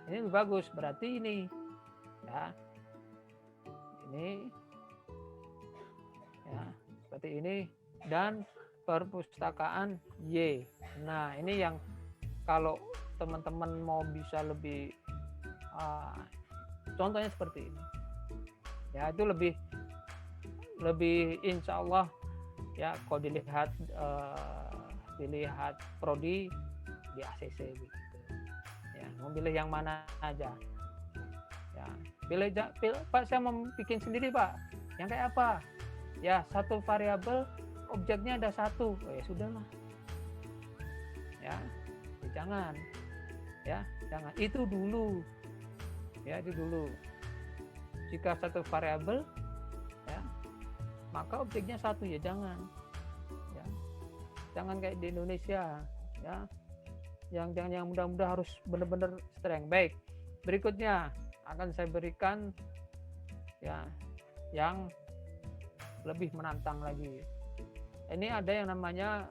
ini lebih bagus. Berarti ini, ya, ini, ya, seperti ini, dan perpustakaan Y. Nah, ini yang kalau teman-teman mau bisa lebih, contohnya seperti ini, ya, itu lebih insya Allah, ya, kalau dilihat prodi di ACC begitu, ya, mau pilih yang mana aja, ya, pilih Pak, saya mau bikin sendiri Pak, yang kayak apa, ya, satu variabel objeknya ada 1, oh, ya sudahlah, ya, jangan, ya, jangan, itu dulu, ya, itu dulu. Jika satu variabel, ya, maka objeknya 1, ya jangan, ya, jangan kayak di Indonesia, ya, yang mudah-mudah harus benar-benar strength. Baik, berikutnya akan saya berikan, ya, yang lebih menantang lagi. Ini ada yang namanya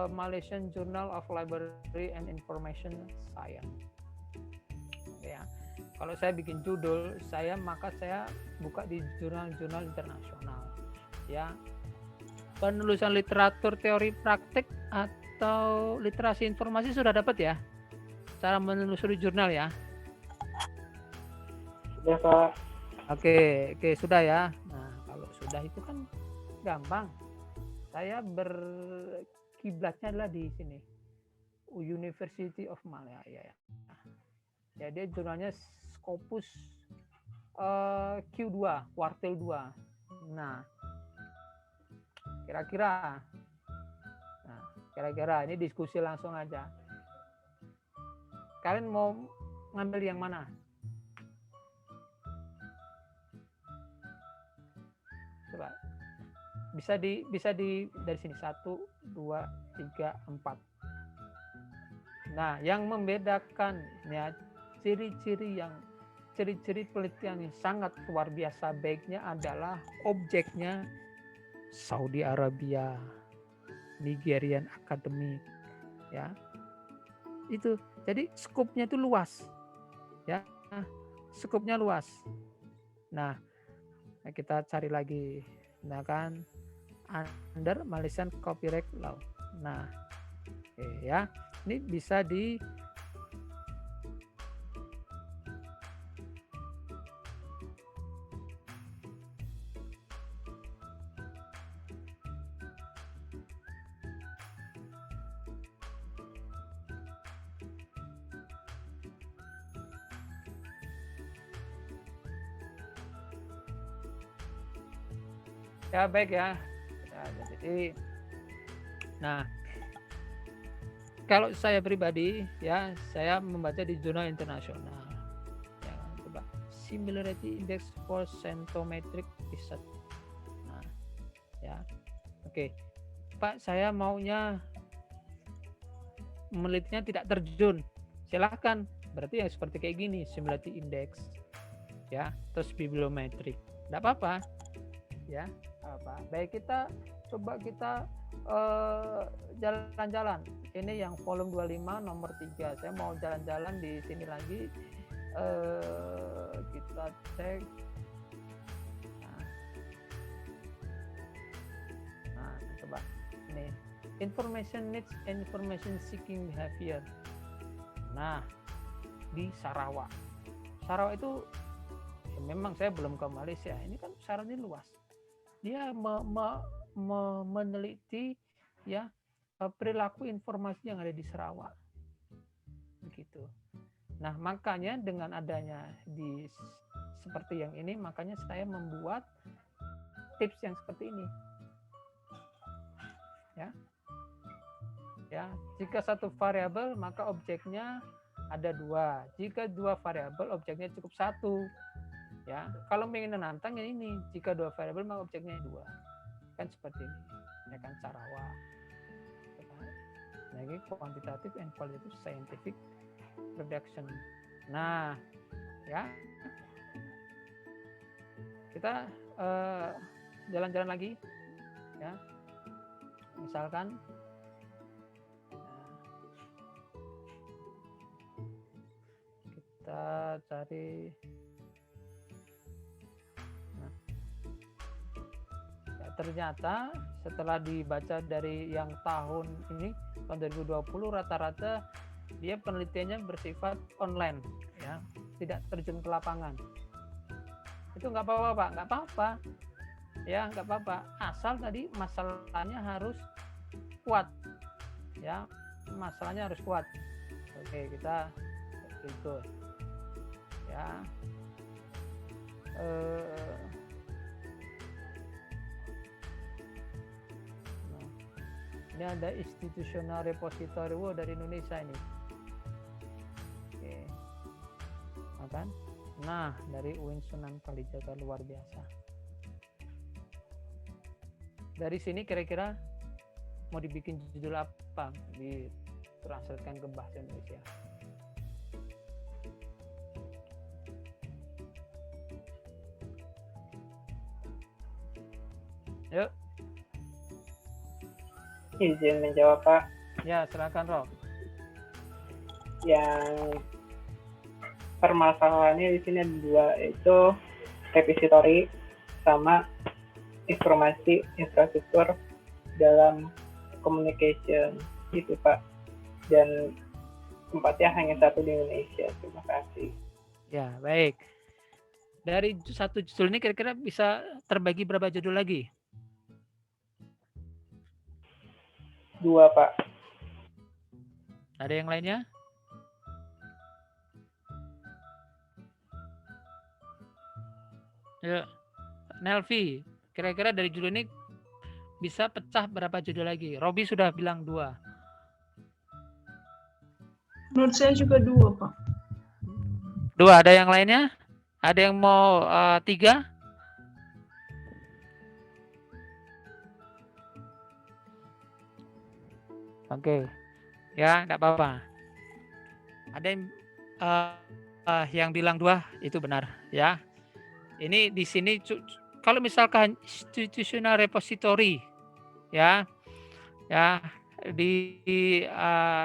Malaysian Journal of Library and Information Science, ya. Kalau saya bikin judul, maka saya buka di jurnal-jurnal internasional, ya. Penulisan literatur teori praktik atau literasi informasi sudah dapat ya? Cara menelusuri jurnal ya?
Sudah Pak.
Oke, sudah ya. Nah, kalau sudah itu kan gampang. Saya berkiblatnya adalah di sini, University of Malaya, ya. Ya, dia jurnalnya Scopus Q2, kuartil 2. Nah, kira-kira ini diskusi langsung aja. Kalian mau ngambil yang mana? Coba. Bisa di dari sini 1, 2, 3, 4. Nah, yang membedakan, ya, ciri-ciri penelitian yang sangat luar biasa baiknya adalah objeknya Saudi Arabia, Nigerian Academic, ya. Itu jadi skopnya itu luas, ya, skopnya luas. Nah, kita cari lagi, nah kan, under Malaysian Copyright Law. Nah, ya, ini bisa di ya, baik ya. Jadi kalau saya pribadi ya, saya membaca di jurnal internasional. Ya, coba similarity index for centrometric research. Nah, ya. Oke. Pak, saya maunya menelitinya tidak terjun. Silahkan. Berarti ya seperti kayak gini, similarity index. Ya, terus bibliometrik. Enggak apa-apa. Ya, apa? Baik, kita coba kita jalan-jalan. Ini yang volume 25 nomor 3. Saya mau jalan-jalan di sini lagi. Kita cek. Nah, coba ini information needs and information seeking behavior. Nah, di Sarawak. Sarawak itu ya memang saya belum ke Malaysia. Ini kan Sarawak ini luas. Dia meneliti ya perilaku informasi yang ada di Sarawak, begitu. Nah, makanya dengan adanya di seperti yang ini, makanya saya membuat tips yang seperti ini. Ya, jika satu variabel maka objeknya ada 2. Jika 2 variabel objeknya cukup 1. Ya, kalau ingin menantang ya ini, jika 2 variabel maka objeknya 2. Kan seperti ini, ya kan Sarawak. Nah, ini quantitative and qualitative scientific production. Nah, ya, kita jalan-jalan lagi, ya. Misalkan, kita cari. Ternyata setelah dibaca dari yang tahun ini, tahun 2020, rata-rata dia penelitiannya bersifat online, ya, tidak terjun ke lapangan. Itu nggak apa-apa, Pak, nggak apa-apa, ya, nggak apa-apa. Asal tadi masalahnya harus kuat, ya, masalahnya harus kuat. Oke, kita ikut, ya. Ini ada institutional repository dari Indonesia ini. Oke. Makan. Nah, dari UIN Sunan Kalijaga, luar biasa. Dari sini kira-kira mau dibikin judul apa? Ditranslatekan ke bahasa Indonesia. Yuk.
Izin menjawab, Pak.
Ya, silakan, Rob.
Yang permasalahannya di sini ada 2, yaitu repository sama informasi infrastruktur dalam communication itu, Pak. Dan tempatnya hanya 1 di Indonesia. Terima kasih.
Ya, baik. Dari satu judul ini kira-kira bisa terbagi berapa judul lagi?
2, Pak.
Ada yang lainnya? Ya, Nelvi, kira-kira dari judul ini bisa pecah berapa judul lagi? Robi sudah bilang 2.
Menurut saya juga 2, Pak.
2, ada yang lainnya? Ada yang mau 3? Oke, ya, nggak apa-apa. Ada yang bilang 2, itu benar, ya. Ini di sini kalau misalkan institutional repository, ya,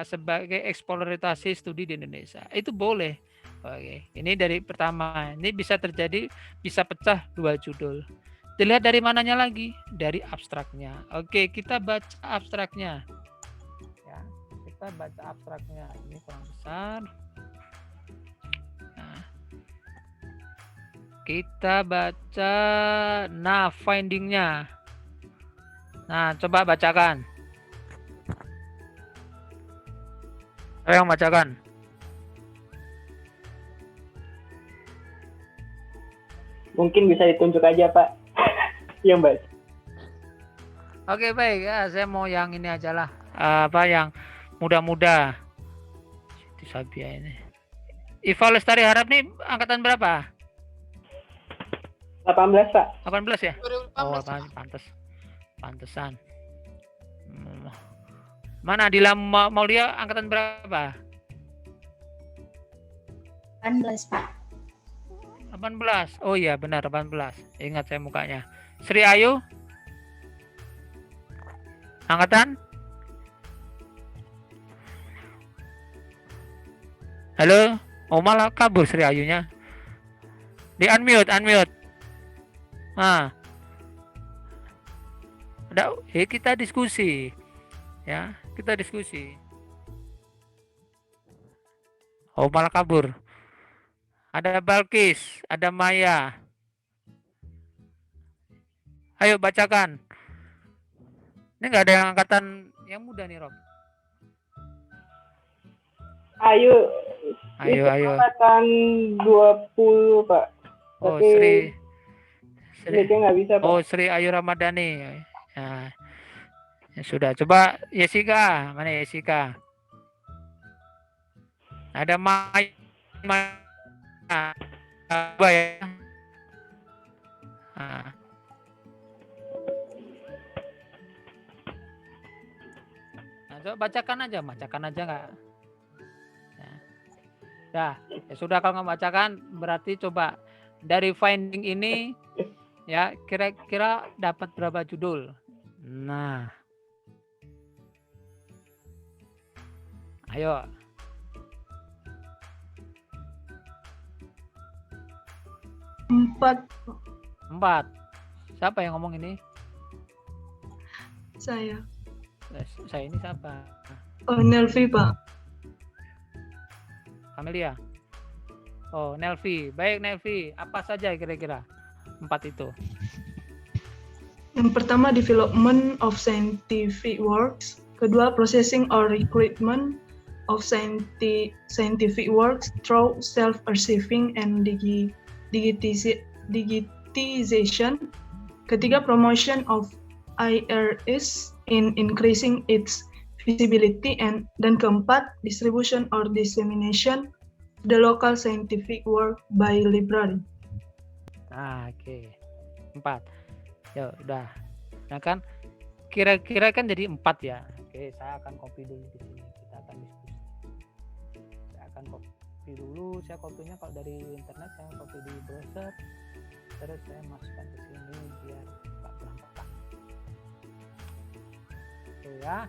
sebagai eksploitasi studi di Indonesia, itu boleh. Oke, ini dari pertama, ini bisa terjadi, bisa pecah 2 judul. Dilihat dari mananya lagi, dari abstraknya. Oke, kita baca abstraknya. Kita baca abstraknya, ini kurang besar. Nah, kita baca, nah, findingnya. Nah, coba bacakan. Ayo yang bacakan.
Mungkin bisa ditunjuk aja, Pak. Yang baca.
Oke, baik, ya, saya mau yang ini aja lah. Yang muda-muda. Siti Sabia ini. Iva Lestari Harap nih angkatan berapa?
18, Pak.
18 ya?
2018.
Oh, pantesan. Mana Adila Maulia angkatan berapa?
18, Pak.
18. Oh iya benar 18. Ingat saya mukanya. Sri Ayu? Angkatan? Halo? Oh malah kabur Sri Ayunya. Di unmute. Nah. Kita diskusi. Ya, kita diskusi. Oh malah kabur. Ada Balkis, ada Maya. Ayo bacakan. Ini nggak ada yang angkatan yang muda nih, Rob.
Ayo. Angkatan 20, Pak.
Oh,
Tapi
Sri.
dia nggak bisa, Pak.
Oh, Sri Ayu Ramadhani. Nah, ya sudah. Coba Jessica. Mana Jessica? Ada Maya. Coba ya. Nah. Coba bacakan aja nggak? Ya, sudah kalau nggak bacakan berarti coba dari finding ini ya kira-kira dapat berapa judul? Nah, ayo. Empat. Siapa yang ngomong ini?
Saya.
Saya ini siapa?
Nelvi, Pak.
Amelia. Oh, Nelvi. Baik, Nelvi. Apa saja kira-kira 4 itu?
Yang pertama, development of scientific works. Kedua, processing or recruitment of scientific works through self-archiving and digitization. Ketiga, promotion of IRS in increasing its visibility, dan keempat, distribution or dissemination the local scientific work by library.
Oke. 4. Ya udah. Nah kan kira-kira kan jadi 4 ya. Oke, saya akan copy dulu di sini. Kita akan diskusi. Saya akan copy dulu. Saya kopinya kalau dari internet saya copy di browser. Terus saya masukkan ke sini biar tak berantakan. Oke ya.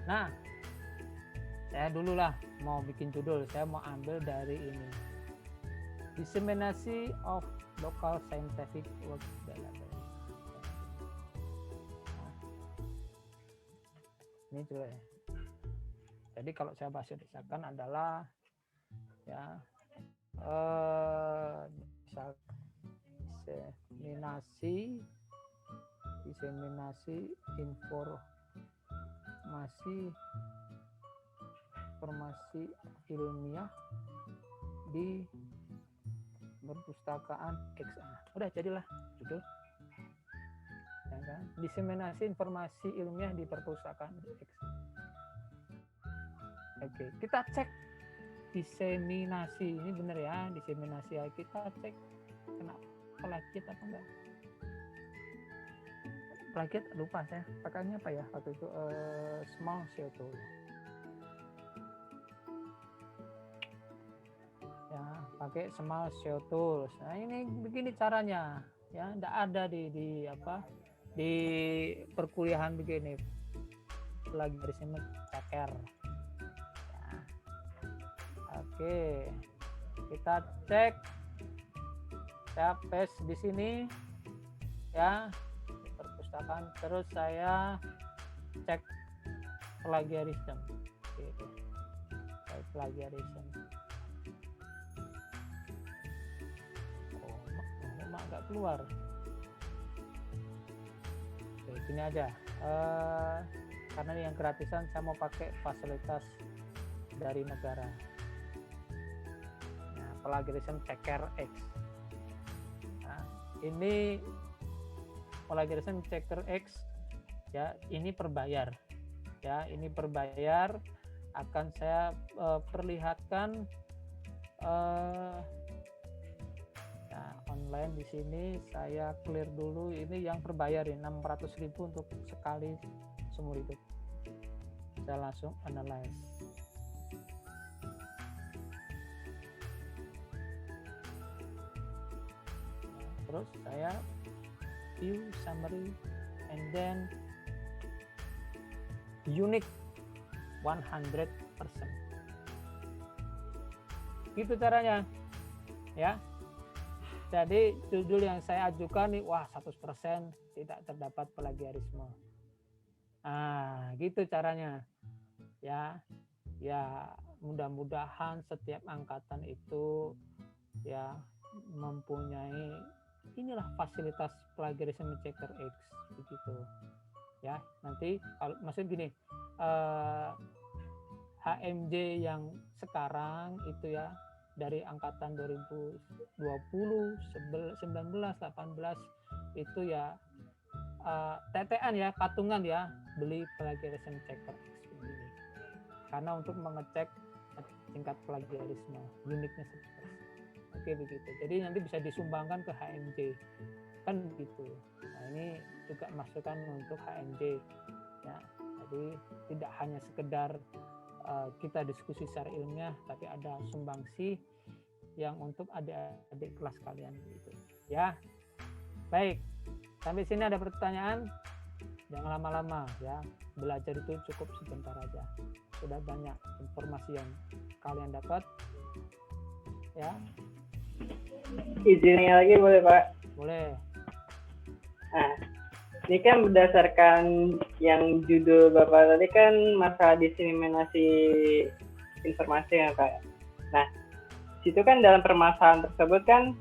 Nah, saya dulu lah mau bikin judul. Saya mau ambil dari ini. Dissemination of local scientific work. Ini juga ya. Jadi kalau saya bahasakan adalah ya diseminasi informasi ilmiah di perpustakaan X. Udah jadilah judul. Ya kan? Diseminasi informasi ilmiah di perpustakaan X. Oke, kita cek diseminasi ini benar ya, diseminasi ya. Kita cek kenapa plagiat apa enggak? Plagiat lupa saya pakainya apa ya waktu itu small CO2 ya, pakai small CO tools. Nah ini begini caranya ya, enggak ada di perkuliahan begini lagi dari sini ceker ya. Oke, kita cek, saya paste di sini ya perpustakaan, terus saya cek plagiarism gitu. Plagiarism. Oh, nggak keluar. Oke, gini aja. Karena ini yang gratisan, saya mau pakai fasilitas dari negara. Nah, plagiarism checker X. Nah, ini plagiarism checker X ya, ini berbayar ya, ini berbayar akan saya perlihatkan nah, online di sini. Saya clear dulu, ini yang berbayar ya, 600.000 untuk sekali seumur hidup. Saya langsung analyze. Terus saya view summary and then unique 100%. Gitu caranya ya. Jadi judul yang saya ajukan nih, wah 100% tidak terdapat plagiarisme. Nah, gitu caranya ya. Ya, mudah-mudahan setiap angkatan itu ya mempunyai inilah fasilitas plagiarism checker X begitu ya. Nanti kalau maksud gini, HMJ yang sekarang itu ya dari angkatan 2020, 19, 18 itu ya TTN ya, patungan ya, beli plagiarism checker X ini. Karena untuk mengecek tingkat plagiarisme, uniqueness. Oke begitu. Jadi nanti bisa disumbangkan ke HMJ. Kan begitu. Nah, ini juga masukan untuk HMJ ya. Jadi tidak hanya sekedar kita diskusi secara ilmiah, tapi ada sumbangsi yang untuk adik-adik kelas kalian gitu. Ya. Baik. Sampai sini ada pertanyaan? Jangan lama-lama ya. Belajar itu cukup sebentar aja. Sudah banyak informasi yang kalian dapat. Ya.
Izinnya lagi boleh Pak?
Boleh.
Nah, ini kan berdasarkan yang judul Bapak tadi kan masalah diseminasi informasi ya Pak. Nah, situ kan dalam permasalahan tersebut kan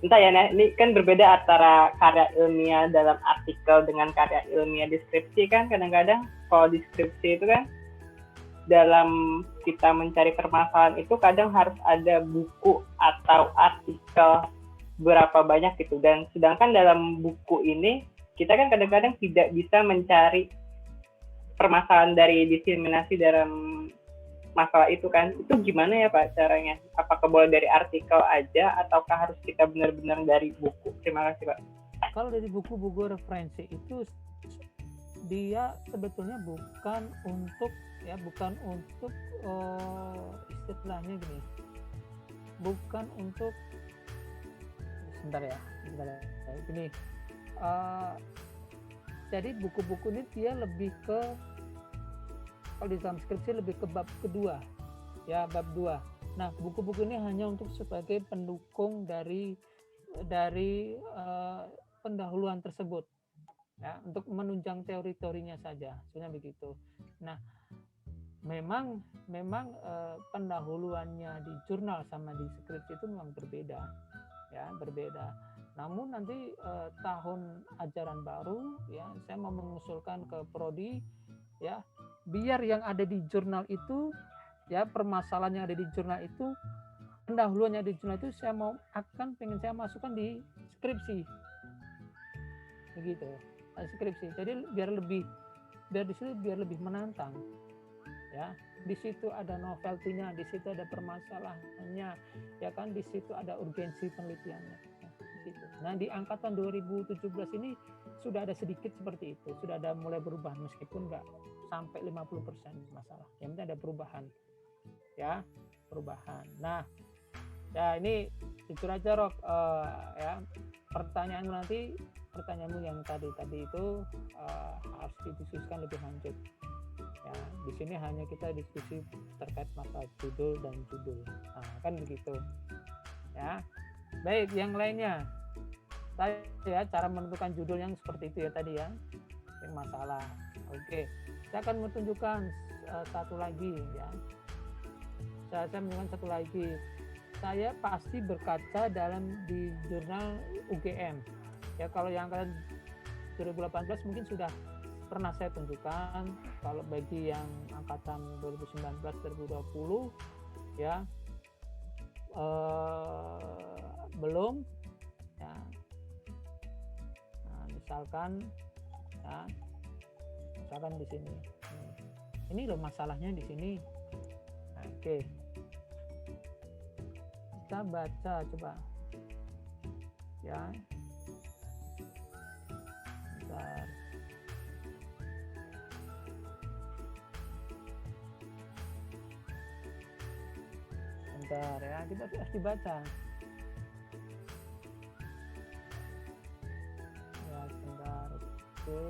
entah ya, ini kan berbeda antara karya ilmiah dalam artikel dengan karya ilmiah deskripsi kan. Kadang-kadang kalau deskripsi itu kan dalam kita mencari permasalahan itu kadang harus ada buku atau artikel berapa banyak gitu, dan sedangkan dalam buku ini kita kan kadang-kadang tidak bisa mencari permasalahan dari diseminasi dalam masalah itu kan. Itu gimana ya Pak caranya? Apakah boleh dari artikel aja ataukah harus kita benar-benar dari buku? Terima kasih Pak.
Kalau dari buku-buku referensi itu dia sebetulnya bukan untuk istilahnya gini, bukan untuk sebentar ya gini, jadi buku-buku ini dia lebih ke, kalau di dalam skripsi lebih ke bab kedua ya, bab 2. Nah, buku-buku ini hanya untuk sebagai pendukung dari pendahuluan tersebut ya, untuk menunjang teori-teorinya saja, sebenarnya begitu. Nah, memang pendahuluannya di jurnal sama di skripsi itu memang berbeda ya, berbeda. Namun nanti tahun ajaran baru ya, saya mau mengusulkan ke prodi ya, biar yang ada di jurnal itu ya, permasalahan yang ada di jurnal itu, pendahuluannya di jurnal itu pengen saya masukkan di skripsi begitu, skripsi. Jadi biar di situ biar lebih menantang ya. Di situ ada novelty-nya, di situ ada permasalahannya ya kan, di situ ada urgensi penelitiannya di situ. Nah, di angkatan 2017 ini sudah ada sedikit seperti itu, sudah ada mulai berubah meskipun nggak sampai 50% masalah. Yang penting ada perubahan ya, perubahan. Nah, ya ini jujur aja Rok, ya pertanyaanmu yang tadi itu harus didiskusikan lebih lanjut. Ya, di sini hanya kita diskusi terkait masalah judul dan judul. Nah, kan begitu. Ya. Baik, yang lainnya. Ya, cara menentukan judul yang seperti itu ya tadi ya. Yang masalah. Oke. Saya akan menunjukkan satu lagi ya. Saya menunjukkan satu lagi. Saya pasti berkaca di jurnal UGM. Ya, kalau yang angkatan 2018 mungkin sudah pernah saya tunjukkan. Kalau bagi yang angkatan 2019-2020 ya belum ya. Nah, misalkan di sini Ini loh masalahnya di sini. Oke. Kita baca coba. Ya. Bentar. Bentar ya, kita harus dibaca. Ya, sebentar. Oke.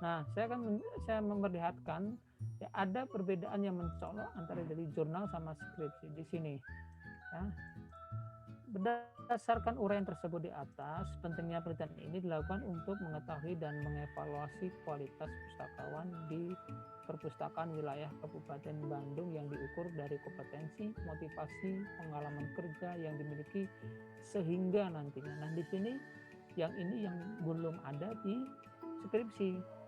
Nah, saya memperlihatkan ya, ada perbedaan yang mencolok antara dari jurnal sama skripsi di sini. Ya. Berdasarkan uraian tersebut di atas, pentingnya penelitian ini dilakukan untuk mengetahui dan mengevaluasi kualitas pustakawan di perpustakaan wilayah Kabupaten Bandung yang diukur dari kompetensi, motivasi, pengalaman kerja yang dimiliki sehingga nantinya. Nah, di sini yang belum ada di skripsi.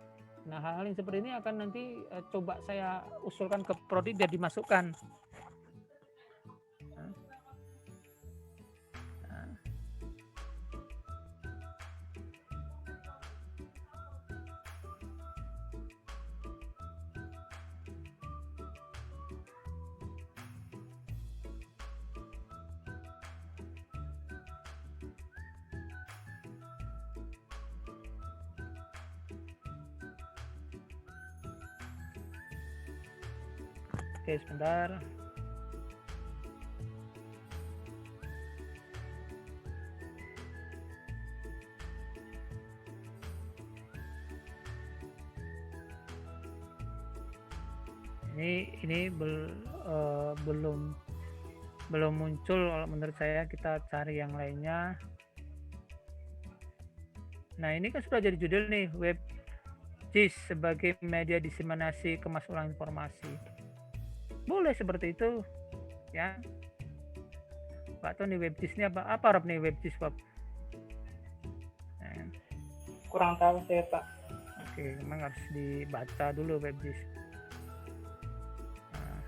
Nah, hal-hal yang seperti ini akan nanti coba saya usulkan ke prodi biar dimasukkan. Oke, sebentar. Ini belum muncul menurut saya, kita cari yang lainnya. Nah, ini kan sudah jadi judul nih, WebGIS sebagai media diseminasi kemaslahatan informasi. Boleh seperti itu ya. Pak tahu nih WebGIS ini apa Rob nih WebGIS, Bob? Nah.
Kurang tahu saya, Pak.
Oke, memang harus dibaca dulu WebGIS. Nah,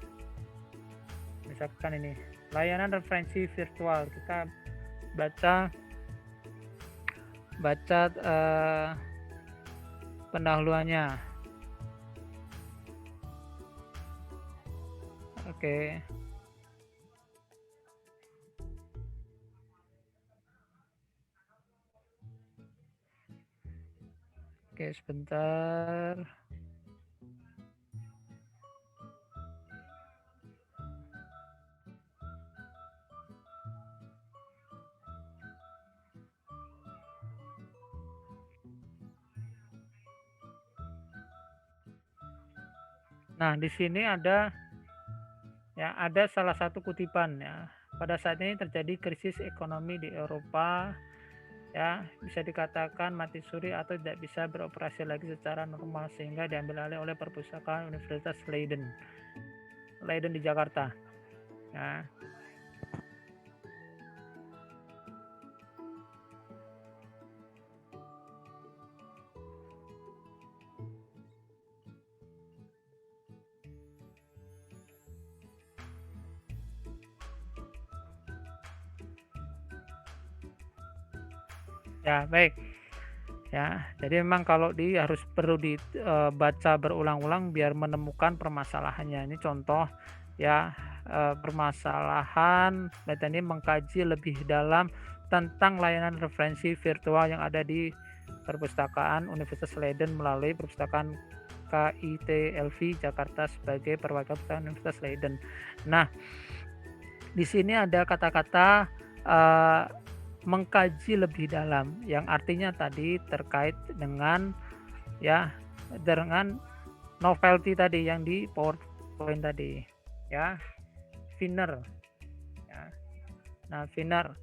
misalkan ini layanan referensi virtual, kita baca pendahuluannya. Oke. Oke, sebentar. Nah, di sini ada salah satu kutipan ya. Pada saat ini terjadi krisis ekonomi di Eropa, ya bisa dikatakan mati suri atau tidak bisa beroperasi lagi secara normal sehingga diambil alih oleh perpustakaan Universitas Leiden di Jakarta. Ya. Ya, baik. Ya, jadi memang kalau perlu dibaca berulang-ulang biar menemukan permasalahannya. Ini contoh ya, permasalahan ini mengkaji lebih dalam tentang layanan referensi virtual yang ada di perpustakaan Universitas Leiden melalui perpustakaan KITLV Jakarta sebagai perwakilan perpustakaan Universitas Leiden. Nah, di sini ada kata-kata mengkaji lebih dalam, yang artinya tadi terkait dengan dengan novelty tadi yang di PowerPoint tadi ya, Finner ya. Nah, Finner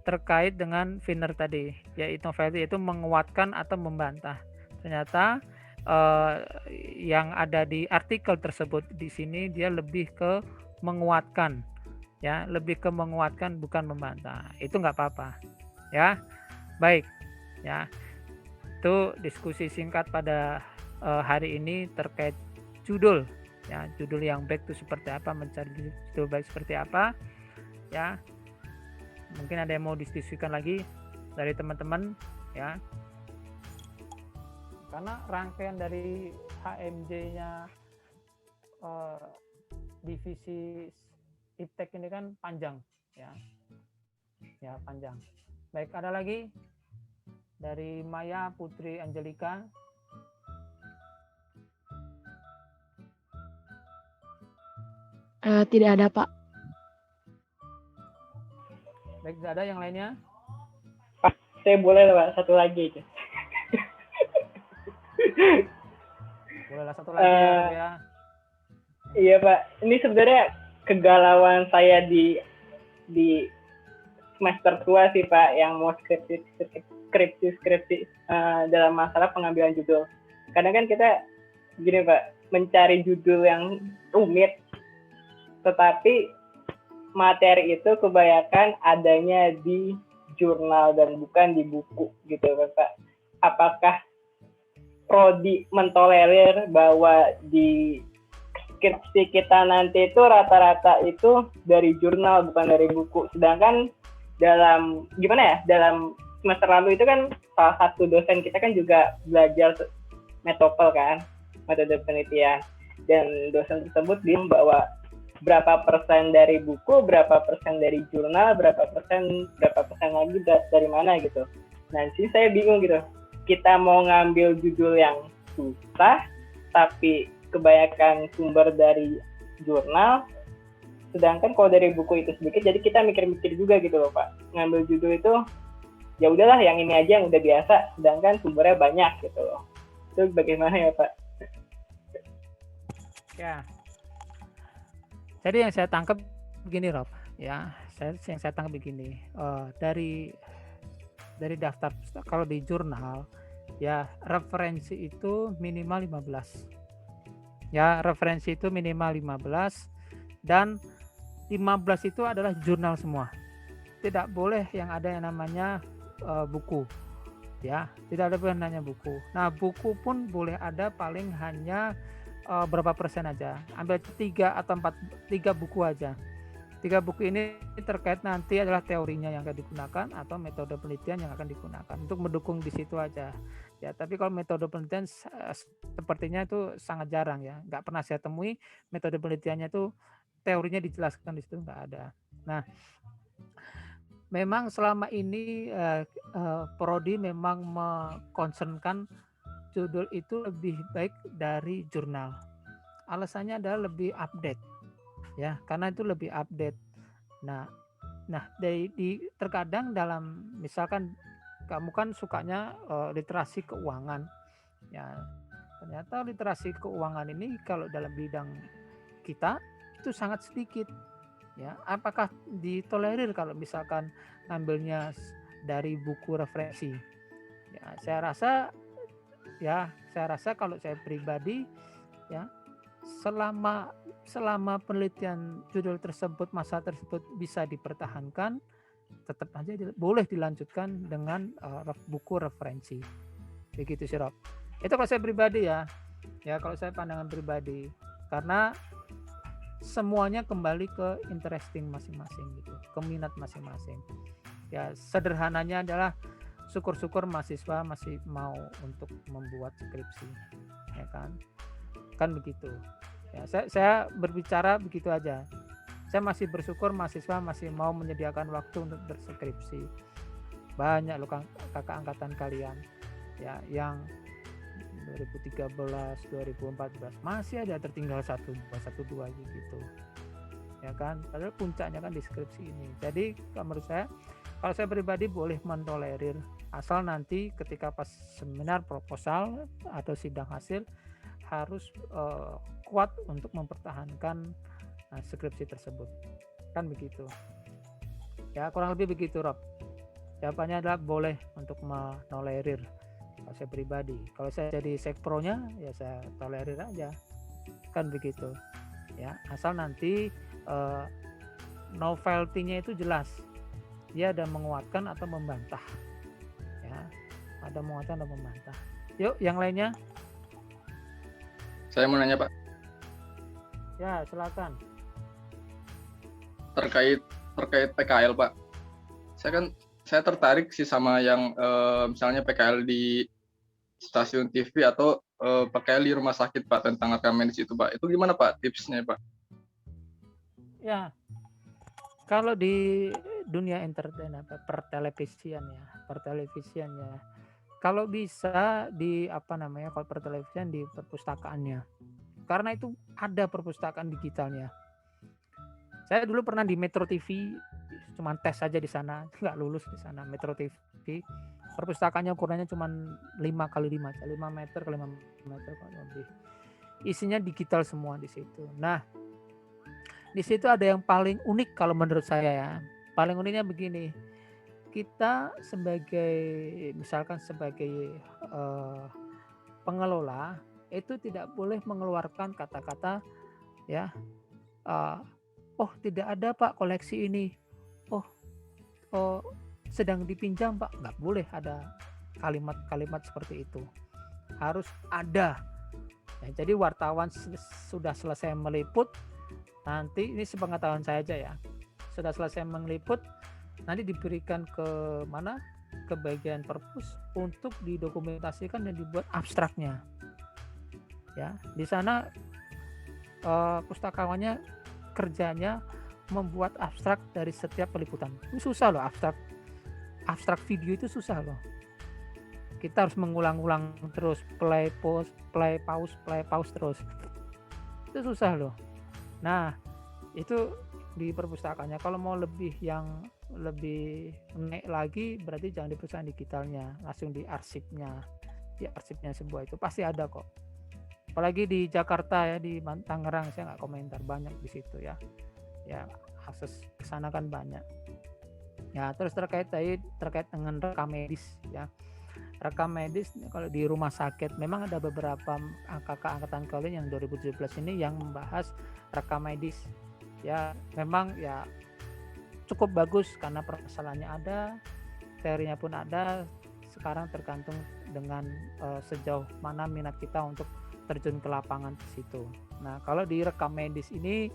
terkait dengan Finner tadi yaitu novelty, yaitu menguatkan atau membantah. Ternyata yang ada di artikel tersebut di sini dia lebih ke menguatkan ya, lebih ke menguatkan bukan membantah. Itu nggak apa-apa, ya. Baik, ya. Itu diskusi singkat pada hari ini terkait judul, ya. Judul yang baik itu seperti apa, mencari judul baik seperti apa, ya. Mungkin ada yang mau diskusikan lagi dari teman-teman, ya. Karena rangkaian dari HMJ-nya divisi IPTEK ini kan panjang, ya. Ya, panjang. Baik, ada lagi dari Maya Putri Angelika.
Tidak ada, Pak.
Baik, tidak ada yang lainnya?
Pak, saya boleh Pak satu lagi aja.
Bolehlah satu lagi ya.
Iya Pak, ini sebenarnya kegalauan saya di semester tua sih Pak, yang mau skripsi dalam masalah pengambilan judul. Kadang kan kita gini Pak, mencari judul yang rumit, tetapi materi itu kebanyakan adanya di jurnal dan bukan di buku gitu Pak. Apakah prodi mentolerir bahwa di skripsi kita nanti itu rata-rata itu dari jurnal bukan dari buku, sedangkan dalam semester lalu itu kan salah satu dosen kita kan juga belajar metode kan, metode penelitian, dan dosen tersebut bilang bahwa berapa persen dari buku, berapa persen dari jurnal, berapa persen lagi dari mana gitu. Nah sih saya bingung gitu, kita mau ngambil judul yang susah tapi kebanyakan sumber dari jurnal, sedangkan kalau dari buku itu sedikit, jadi kita mikir-mikir juga gitu loh Pak, ngambil judul itu ya udahlah yang ini aja yang udah biasa, sedangkan sumbernya banyak gitu loh. Itu bagaimana ya Pak?
Ya, jadi yang saya tangkap begini Rob, ya, yang saya tangkap begini, dari daftar kalau di jurnal ya referensi itu minimal 15. Ya, referensi itu minimal 15 dan 15 itu adalah jurnal semua. Tidak boleh yang ada yang namanya buku. Ya, tidak ada yang namanya buku. Nah, buku pun boleh ada paling hanya berapa persen aja. Ambil 3 atau 3 buku aja. 3 buku ini terkait nanti adalah teorinya yang akan digunakan atau metode penelitian yang akan digunakan untuk mendukung di situ aja. Ya, tapi kalau metode penelitian sepertinya itu sangat jarang ya. Nggak pernah saya temui metode penelitiannya itu teorinya dijelaskan di situ, nggak ada. Nah, memang selama ini prodi memang mengkonsenkan judul itu lebih baik dari jurnal. Alasannya adalah lebih update. Ya, karena itu lebih update. Nah terkadang dalam misalkan kamu kan sukanya literasi keuangan, ya ternyata literasi keuangan ini kalau dalam bidang kita itu sangat sedikit, ya. Apakah ditolerir kalau misalkan ngambilnya dari buku referensi? Ya, saya rasa kalau saya pribadi, ya, selama penelitian judul tersebut, masa tersebut bisa dipertahankan, tetap aja boleh dilanjutkan dengan buku referensi. Begitu sih Rob. Itu kalau saya pribadi ya. Ya, kalau saya pandangan pribadi. Karena semuanya kembali ke interesting masing-masing gitu, ke minat masing-masing. Ya, sederhananya adalah syukur-syukur mahasiswa masih mau untuk membuat skripsi. Ya kan? Kan begitu. Ya, saya berbicara begitu aja. Saya masih bersyukur mahasiswa masih mau menyediakan waktu untuk berskripsi. Banyak loh kakak angkatan kalian ya yang 2013, 2014 masih ada tertinggal 1, 2 gitu. Ya kan? Padahal puncaknya kan di skripsi ini. Jadi menurut saya, kalau saya pribadi boleh mentolerir asal nanti ketika pas seminar proposal atau sidang hasil harus kuat untuk mempertahankan skripsi tersebut, kan begitu ya, kurang lebih begitu Rob. Jawabannya adalah boleh untuk menolerir kalau saya pribadi. Kalau saya jadi sekpronya ya saya tolerir aja, kan begitu ya, asal nanti novelty-nya itu jelas. Dia ada menguatkan atau membantah. Ya, ada menguatkan atau membantah. Yuk, yang lainnya.
Saya mau nanya Pak,
Ya, silakan.
terkait PKL Pak. Saya tertarik sih sama yang misalnya PKL di stasiun TV atau PKL di rumah sakit Pak, tentang rekam medis itu Pak. Itu gimana Pak tipsnya Pak?
Ya, kalau di dunia entertain pertelevisian ya. Kalau bisa di kalau pertelevisian di perpustakaannya. Karena itu ada perpustakaan digitalnya. Saya dulu pernah di Metro TV, cuma tes saja di sana, nggak lulus di sana. Metro TV, perpustakaannya ukurannya cuma 5x5, 5 meter ke 5 meter lebih. Isinya digital semua di situ. Nah, di situ ada yang paling unik kalau menurut saya ya. Paling uniknya begini, kita misalkan sebagai pengelola itu tidak boleh mengeluarkan kata-kata ya. Oh tidak ada Pak koleksi ini. Oh sedang dipinjam Pak. Nggak boleh ada kalimat-kalimat seperti itu. Harus ada. Ya, jadi wartawan sudah selesai meliput. Nanti ini sepengetahuan saya aja ya. Sudah selesai meliput. Nanti diberikan ke mana? Ke bagian perpus untuk didokumentasikan dan dibuat abstraknya. Ya, di sana pustakawannya kerjanya membuat abstrak dari setiap peliputan. Ini susah loh, abstrak video itu susah loh. Kita harus mengulang-ulang terus, play pause terus. Itu susah loh. Nah, itu di perpustakaannya. Kalau mau lebih naik lagi, berarti jangan di perusahaan digitalnya, langsung di arsipnya sebuah itu pasti ada kok. Apalagi di Jakarta ya, di Tangerang saya nggak komentar, banyak di situ ya. Ya akses ke sana kan banyak. Ya terus terkait dengan rekam medis ya. Rekam medis kalau di rumah sakit memang ada beberapa kakak angkatan kalian yang 2017 ini yang membahas rekam medis. Ya memang ya cukup bagus karena permasalahannya ada, teorinya pun ada. Sekarang tergantung dengan sejauh mana minat kita untuk terjun ke lapangan di situ. Nah, kalau di rekam medis ini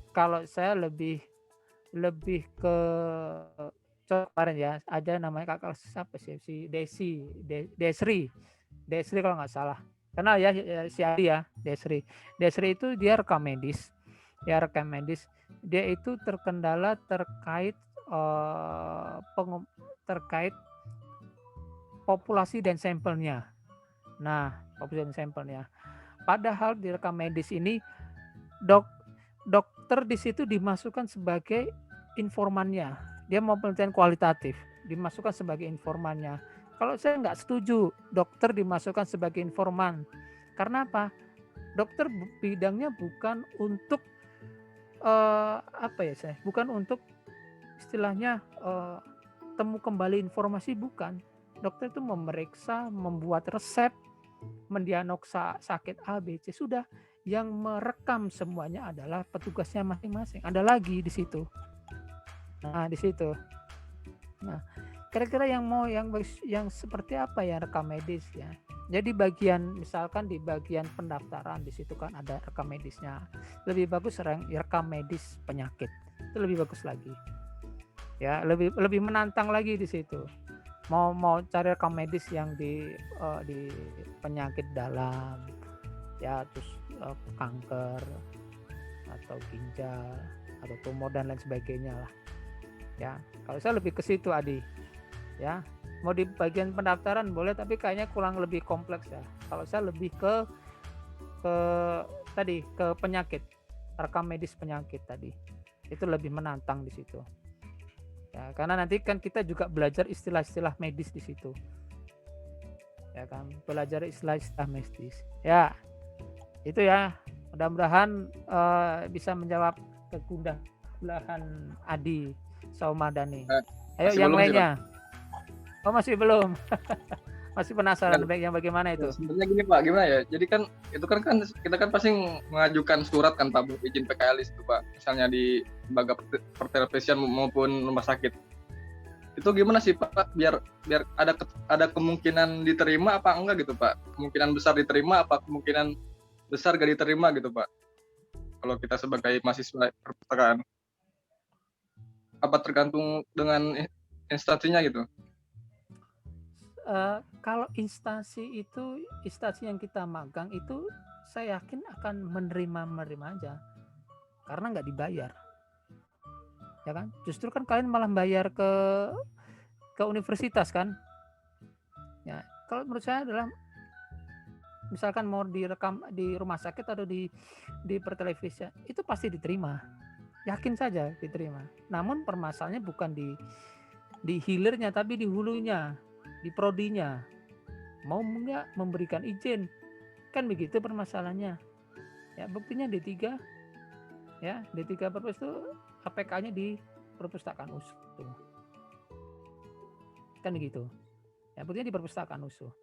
kalau saya lebih ke kemarin ya, ada namanya kakak siapa sih, si Desri kalau nggak salah. Kenal ya si Adi ya, Desri itu dia rekam medis. Dia itu terkendala terkait populasi dan sampelnya. Nah, populasi dan sampelnya. Padahal di rekam medis ini dokter di situ dimasukkan sebagai informannya. Dia mau penelitian kualitatif, dimasukkan sebagai informannya. Kalau saya nggak setuju dokter dimasukkan sebagai informan. Karena apa? Dokter bidangnya bukan untuk bukan untuk istilahnya temu kembali informasi, bukan. Dokter itu memeriksa, membuat resep, mendiagnosa sakit A, B, C, sudah. Yang merekam semuanya adalah petugasnya masing-masing. Ada lagi di situ. Nah, di situ. Nah, kira-kira yang seperti apa ya rekam medis ya? Jadi misalkan di bagian pendaftaran di situ kan ada rekam medisnya. Lebih bagus rekam medis penyakit. Itu lebih bagus lagi. Ya, lebih menantang lagi di situ. Mau cari rekam medis yang di penyakit dalam, ya terus kanker atau ginjal atau tumor dan lain sebagainya lah. Ya, kalau saya lebih ke situ Adi. Ya, mau di bagian pendaftaran boleh, tapi kayaknya kurang lebih kompleks ya. Kalau saya lebih ke penyakit, rekam medis penyakit tadi. Itu lebih menantang di situ. Ya, karena nanti kan kita juga belajar istilah-istilah medis di situ. Ya kan, belajar istilah-istilah medis. Ya, itu ya. Mudah-mudahan bisa menjawab kegundahan Adi Saumadani. Ayo yang lainnya. Oh masih belum. Masih penasaran
Dan-
baiknya bagaimana itu?
Sebenarnya gini Pak, gimana ya? Jadi kan itu kan kita kan pasti mengajukan surat kan Pak buat izin PKLis itu Pak. Misalnya di lembaga pertelevisian maupun rumah sakit. Itu gimana sih Pak biar ada kemungkinan diterima apa enggak gitu Pak? Kemungkinan besar diterima apa kemungkinan besar gak diterima gitu Pak? Kalau kita sebagai mahasiswa perpustakaan. Apa tergantung dengan instansinya gitu?
Kalau instansi yang kita magang itu saya yakin akan menerima aja karena nggak dibayar, ya kan? Justru kan kalian malah bayar ke universitas kan? Ya, kalau menurut saya adalah misalkan mau direkam di rumah sakit atau di pertelevisian itu pasti diterima, yakin saja diterima. Namun permasalahannya bukan di hilirnya tapi di hulunya, di prodinya, mau nggak memberikan izin, kan begitu permasalahannya. Ya buktinya D3, ya D3 perpus itu APK-nya di perpustakaan USU, kan begitu. Ya buktinya di perpustakaan USU.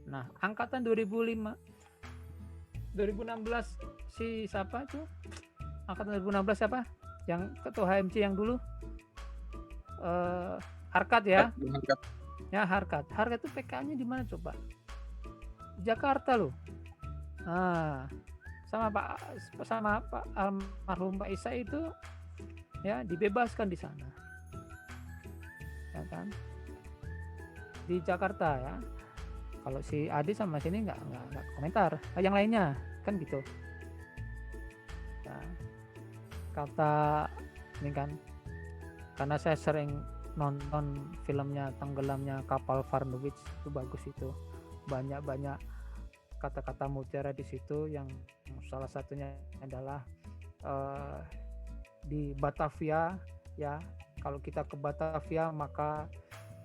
Nah angkatan 2016 si siapa itu? Angkatan 2016 siapa? Yang ketua HMC yang dulu? Harkat ya. Ya Harkat itu PK-nya di mana coba? Jakarta loh. Nah, sama Pak almarhum Pak Isa itu ya dibebaskan di sana. Ya kan? Di Jakarta ya. Kalau si Adi sama sini nggak komentar. Nah, yang lainnya kan gitu. Ya, kata ini kan karena saya sering nonton filmnya Tenggelamnya Kapal Varnowitz, itu bagus itu, banyak kata-kata mutiara di situ yang salah satunya adalah di Batavia ya, kalau kita ke Batavia maka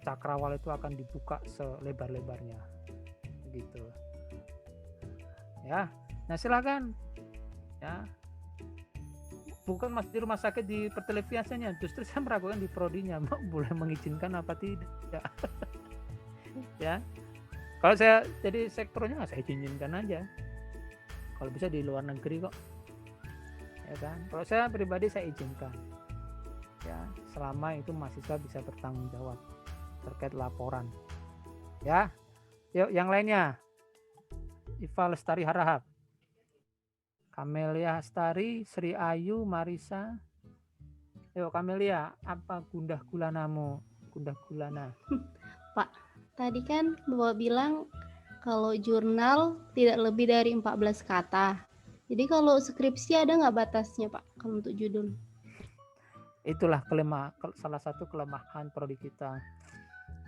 cakrawala itu akan dibuka selebar-lebarnya gitu ya. Nah silakan ya, bukan mas di rumah sakit di pertelevisiannya, justru saya meragukan di prodinya boleh mengizinkan apa tidak. Ya kalau saya jadi sektornya saya izinkan aja, kalau bisa di luar negeri kok ya kan. Kalau saya pribadi saya izinkan ya, selama itu mahasiswa bisa bertanggung jawab terkait laporan ya. Yuk yang lainnya, Iva Lestari Harahap, Kamelia Hastari, Sri Ayu, Marisa. Yuk Kamelia, apa gundah gulanamu? Gundah gulana.
Pak, tadi kan Bapak bilang kalau jurnal tidak lebih dari 14 kata. Jadi kalau skripsi ada nggak batasnya Pak kalau untuk judul?
Itulah salah satu kelemahan prodi kita.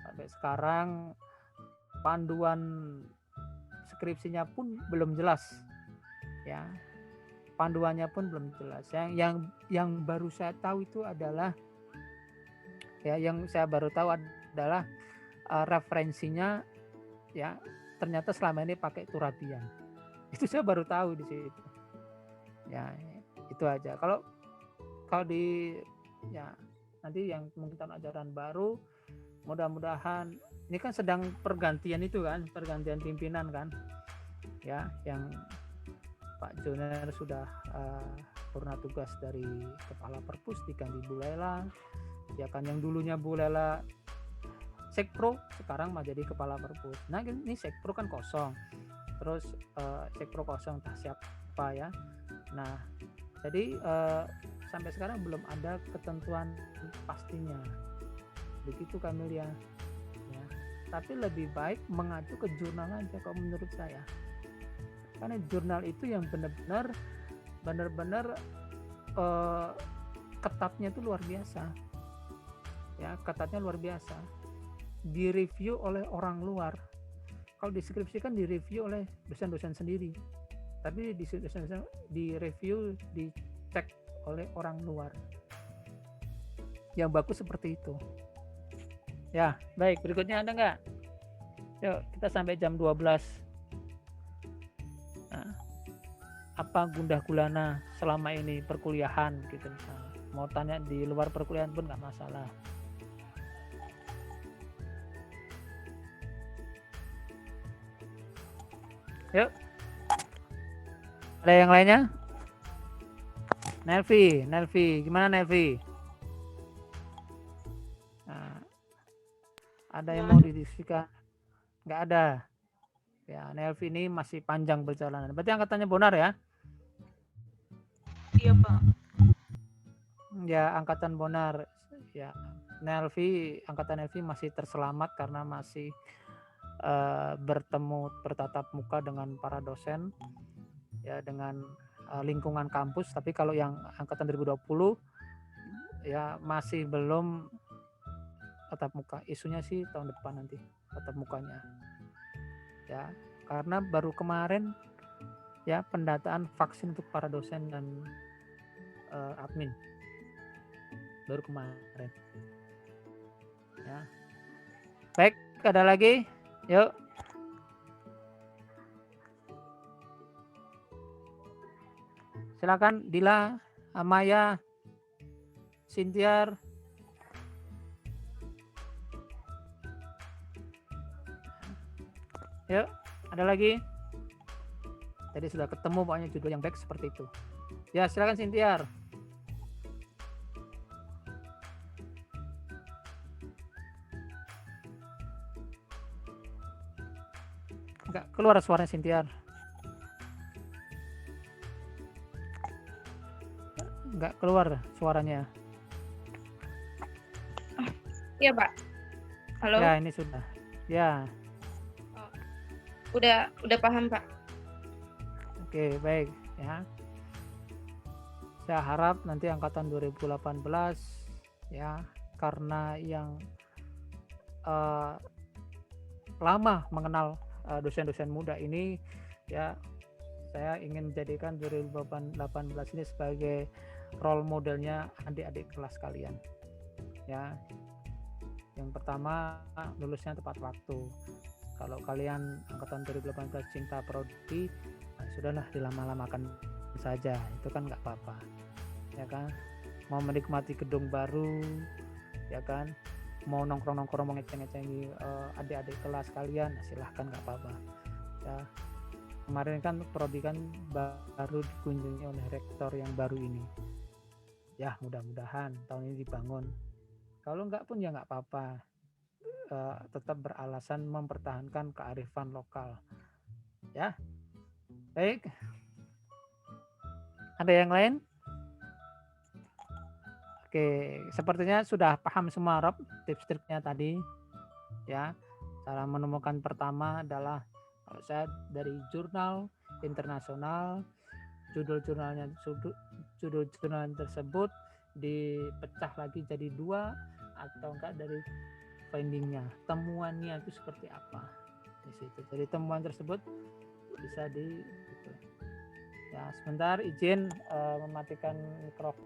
Sampai sekarang panduan skripsinya pun belum jelas. Ya. Panduannya pun belum jelas. Yang baru saya tahu itu adalah referensinya ya ternyata selama ini pakai Turabian. Itu saya baru tahu di situ. Ya, itu aja. Kalau di ya nanti yang mungkin tahun ajaran baru, mudah-mudahan ini kan sedang pergantian pimpinan kan. Ya, yang Pak Joner sudah purna tugas dari kepala perpus diganti Bu Lela. Ya kan yang dulunya Bu Lela Sekpro sekarang mau jadi kepala perpus. Nah ini Sekpro kan kosong. Terus Sekpro kosong tak siapa ya. Nah, jadi sampai sekarang belum ada ketentuan pastinya. Begitu Kamelia. Ya. Tapi lebih baik mengacu ke jurnal aja kalau menurut saya. Karena jurnal itu yang benar-benar ketatnya itu luar biasa. Ya, ketatnya luar biasa. Direview oleh orang luar. Kalau deskripsikan direview oleh dosen-dosen sendiri. Tapi direview, dicek oleh orang luar. Yang bagus seperti itu. Ya, baik. Berikutnya ada nggak? Yuk, kita sampai jam 12. Nah, apa gundah gulana selama ini perkuliahan gitu misalnya. Mau tanya di luar perkuliahan pun nggak masalah. Yuk. Ada yang lainnya? Nelvi, gimana Nelvi? Nah, ada yang mau didiskusikan? Nggak ada. Ya, Nelvi ini masih panjang perjalanan. Berarti angkatannya Bonar ya?
Iya, Pak.
Ya, angkatan Bonar. Ya, angkatan Nelvi masih terselamat karena masih bertatap muka dengan para dosen, ya, dengan lingkungan kampus. Tapi kalau yang angkatan 2020 ya masih belum tatap muka. Isunya sih tahun depan nanti tatap mukanya. Ya, karena baru kemarin ya pendataan vaksin untuk para dosen dan admin. Baru kemarin. Ya. Baik, ada lagi? Yuk. Silakan Dila, Amaya, Sintiar. Yuk, ada lagi? Tadi sudah ketemu pokoknya judul yang baik seperti itu. Ya, silakan Sintiar. Enggak keluar suaranya Sintiar. Enggak keluar suaranya.
Iya, Pak. Halo.
Ya, ini sudah. Ya.
Udah paham, Pak.
Oke, baik ya. Saya harap nanti angkatan 2018 ya, karena yang lama mengenal dosen-dosen muda ini ya, saya ingin menjadikan 2018 ini sebagai role modelnya adik-adik kelas kalian. Ya. Yang pertama, lulusnya tepat waktu. Kalau kalian angkatan 2018 cinta prodi, nah sudahlah dilama-lamakan saja, itu kan nggak apa-apa, ya kan? Mau menikmati gedung baru, ya kan? Mau nongkrong-nongkrong, mau ngeceng-ngecengi adik-adik kelas kalian, nah silahkan, nggak apa-apa. Ya, kemarin kan prodi kan baru dikunjungi oleh rektor yang baru ini. Ya, mudah-mudahan tahun ini dibangun. Kalau nggak pun ya nggak apa-apa. Tetap beralasan mempertahankan kearifan lokal. Ya, baik. Ada yang lain? Oke, sepertinya sudah paham semua Rob tips-triknya tadi. Ya, cara menemukan pertama adalah kalau saya dari jurnal internasional, judul jurnal tersebut dipecah lagi jadi 2 atau enggak dari findingnya, temuannya itu seperti apa di situ. Jadi temuan tersebut bisa gitu. Ya, sebentar izin mematikan mikrofon.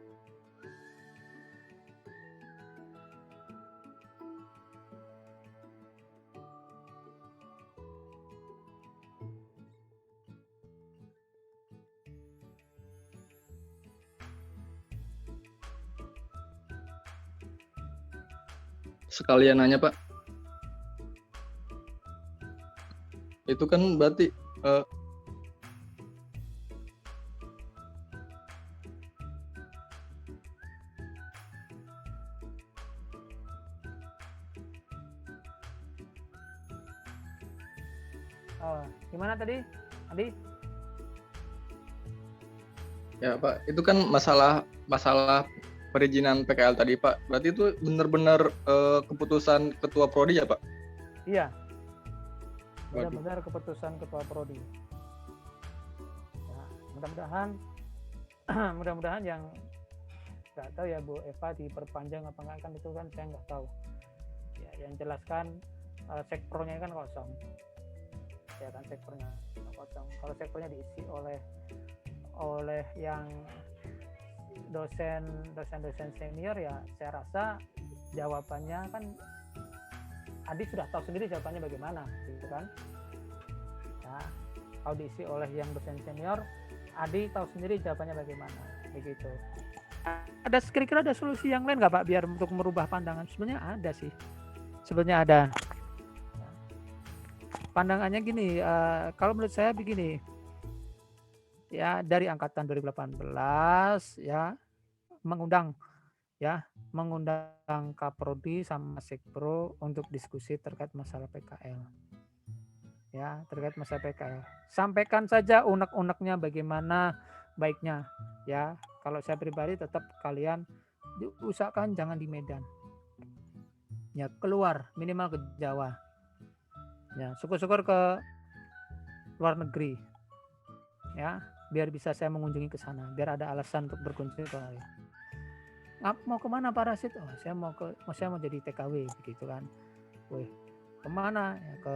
Sekalian nanya Pak, itu kan berarti
gimana tadi Adi?
Ya Pak, itu kan masalah perizinan PKL tadi Pak. Berarti itu benar-benar keputusan ketua prodi ya Pak?
Iya. Benar-benar keputusan ketua prodi. Ya, mudah-mudahan yang nggak tahu ya Bu Eva diperpanjang apa enggak, kan itu kan saya nggak tahu. Ya, yang jelaskan sekpronya kan kosong. Ya kan, sekpronya kosong. Kalau sekpronya diisi oleh yang dosen senior, ya saya rasa jawabannya kan Adi sudah tahu sendiri jawabannya bagaimana, gitu kan? Ya, kalau diisi oleh yang dosen senior, Adi tahu sendiri jawabannya bagaimana, begitu. Kira-kira ada solusi yang lain nggak Pak, biar untuk merubah pandangan? Sebenarnya ada sih, sebenarnya ada. pandangannya gini, kalau menurut saya begini, ya dari angkatan 2018 ya mengundang Kaprodi sama Sekpro untuk diskusi terkait masalah PKL. Ya, terkait masalah PKL. Sampaikan saja unek-uneknya bagaimana baiknya. Ya, kalau saya pribadi tetap kalian diusahakan jangan di Medan. Ya, keluar minimal ke Jawa. Ya, syukur-syukur ke luar negeri. Ya, biar bisa saya mengunjungi ke sana, biar ada alasan untuk berkunjung ke saya. Mau kemana Pak Rasid? Oh, saya mau jadi TKW begitu kan. Wih, kemana? Ya, ke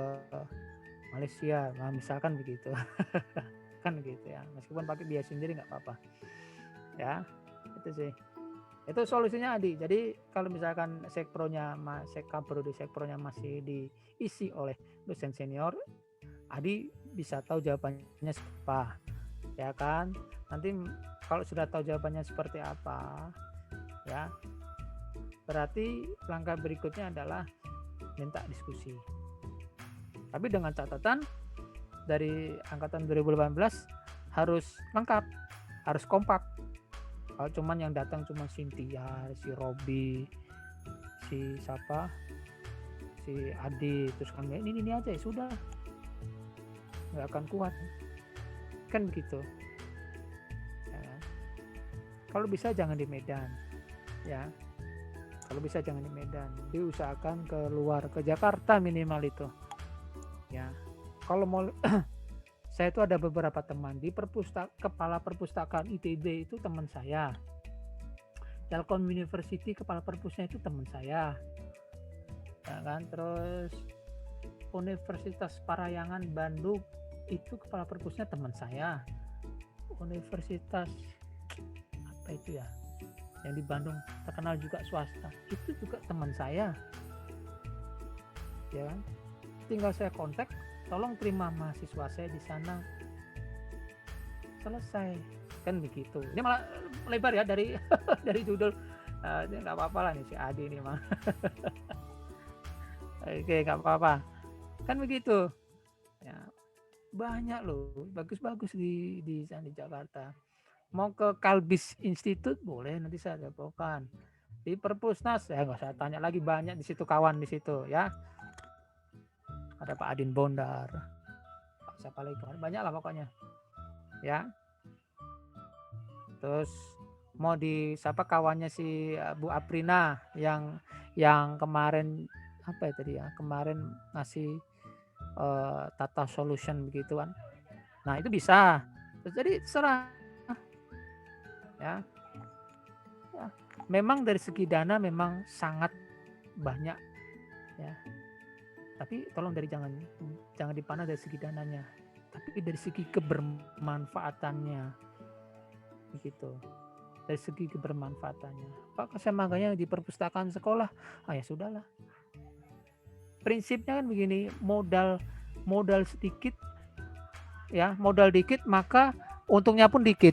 Malaysia, nah, misalkan begitu. Kan gitu ya. Meskipun pakai biaya sendiri nggak apa-apa. Ya, itu sih. Itu solusinya Adi. Jadi kalau misalkan Sekpronya masih diisi oleh dosen senior, Adi bisa tahu jawabannya apa. Ya kan? Nanti kalau sudah tahu jawabannya seperti apa, ya berarti langkah berikutnya adalah minta diskusi, tapi dengan catatan dari angkatan 2018 harus lengkap, harus kompak. Kalau cuman yang datang cuma Cynthia, si Robi, si Adi, terus kan ini aja ya sudah, nggak akan kuat kan begitu ya. Kalau bisa jangan di Medan. Ya, kalau bisa jangan di Medan, diusahakan keluar ke Jakarta minimal itu. Ya, kalau mau, saya itu ada beberapa teman di kepala perpustakaan ITB itu teman saya. Telkom University kepala perpusnya itu teman saya. Ya kan, terus Universitas Parayangan Bandung itu kepala perpusnya teman saya. Universitas apa itu ya? Yang di Bandung terkenal juga swasta, itu juga teman saya. Ya, tinggal saya kontak, tolong terima mahasiswa saya di sana, selesai kan begitu. Ini malah lebar ya dari dari judul, ini nggak apa-apa lah nih si Adi ini mah. Oke, nggak apa-apa, kan begitu. Ya, banyak loh, bagus-bagus di Jakarta. Mau ke Kalbis Institute boleh, nanti saya depokan. Di Perpusnas ya nggak usah tanya lagi, banyak di situ kawan di situ ya. Ada Pak Adin Bondar, Pak siapa lagi, banyak lah pokoknya ya. Terus mau di siapa kawannya si Bu Aprina yang kemarin apa ya tadi ya, kemarin ngasih Tata Solution begitu kan. Nah itu bisa. Terus jadi serah. Ya, memang dari segi dana memang sangat banyak ya, tapi tolong jangan dipandang dari segi dananya, tapi dari segi kebermanfaatannya begitu. Dari segi kebermanfaatannya, Pak saya maganya di perpustakaan sekolah, ya sudahlah, prinsipnya kan begini, modal sedikit ya, modal dikit maka untungnya pun dikit.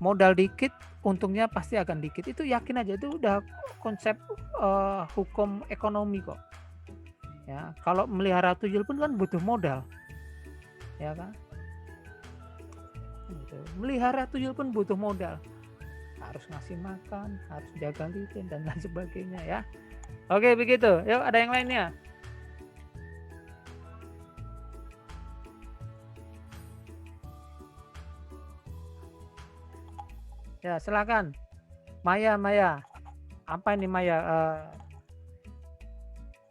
Modal dikit, untungnya pasti akan dikit. Itu yakin aja, itu udah konsep hukum ekonomi kok. Ya, kalau melihara tuyul pun kan butuh modal, ya kan? Melihara tuyul pun butuh modal. Harus ngasih makan, harus jaga lilin dan lain sebagainya ya. Oke begitu. Yuk ada yang lainnya? Ya silakan, Maya. Apa ini Maya?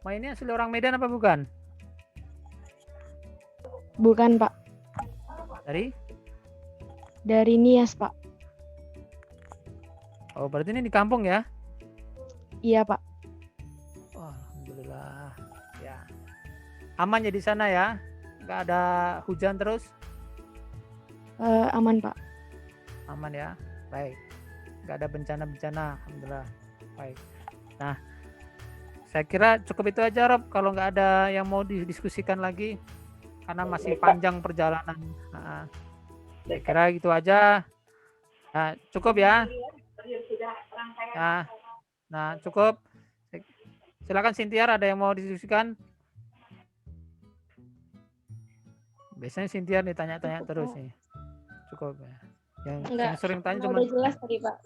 Maya ini asli orang Medan apa bukan?
Bukan Pak. Dari Nias Pak.
Oh berarti ini di kampung ya?
Iya Pak.
Oh, alhamdulillah. Ya. Aman ya di sana ya? Nggak ada hujan terus?
Aman Pak.
Aman ya. Baik, nggak ada bencana-bencana, alhamdulillah. Baik. Nah, saya kira cukup itu aja Rob. Kalau nggak ada yang mau didiskusikan lagi, karena masih panjang perjalanan. Saya kira gitu aja. Nah, cukup ya. Nah, cukup. Silakan Sintiar, ada yang mau didiskusikan? Biasanya Sintiar ditanya-tanya terus nih. Cukup ya. Yang sering tanya cuma
udah jelas tadi Pak.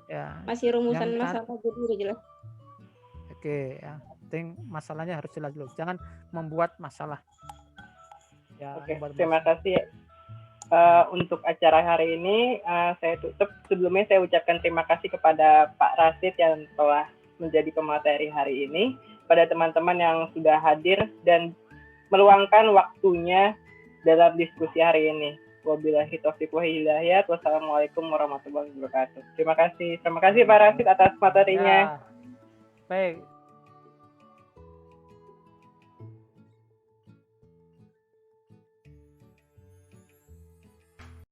ya.
Masih rumusan
yang
masalah jadi udah jelas.
Oke, ya. Penting masalahnya harus jelas dulu. Jangan membuat masalah. Ya,
Oke,
membuat
terima
masalah.
kasih. Untuk acara hari ini saya tutup. Sebelumnya saya ucapkan terima kasih kepada Pak Rasid yang telah menjadi pemateri hari ini, pada teman-teman yang sudah hadir dan meluangkan waktunya dalam diskusi hari ini. Wabillahi taufiq wal hidayah. Wassalamualaikum warahmatullahi wabarakatuh. Terima kasih Pak Rasid atas materinya.
Ya. Baik.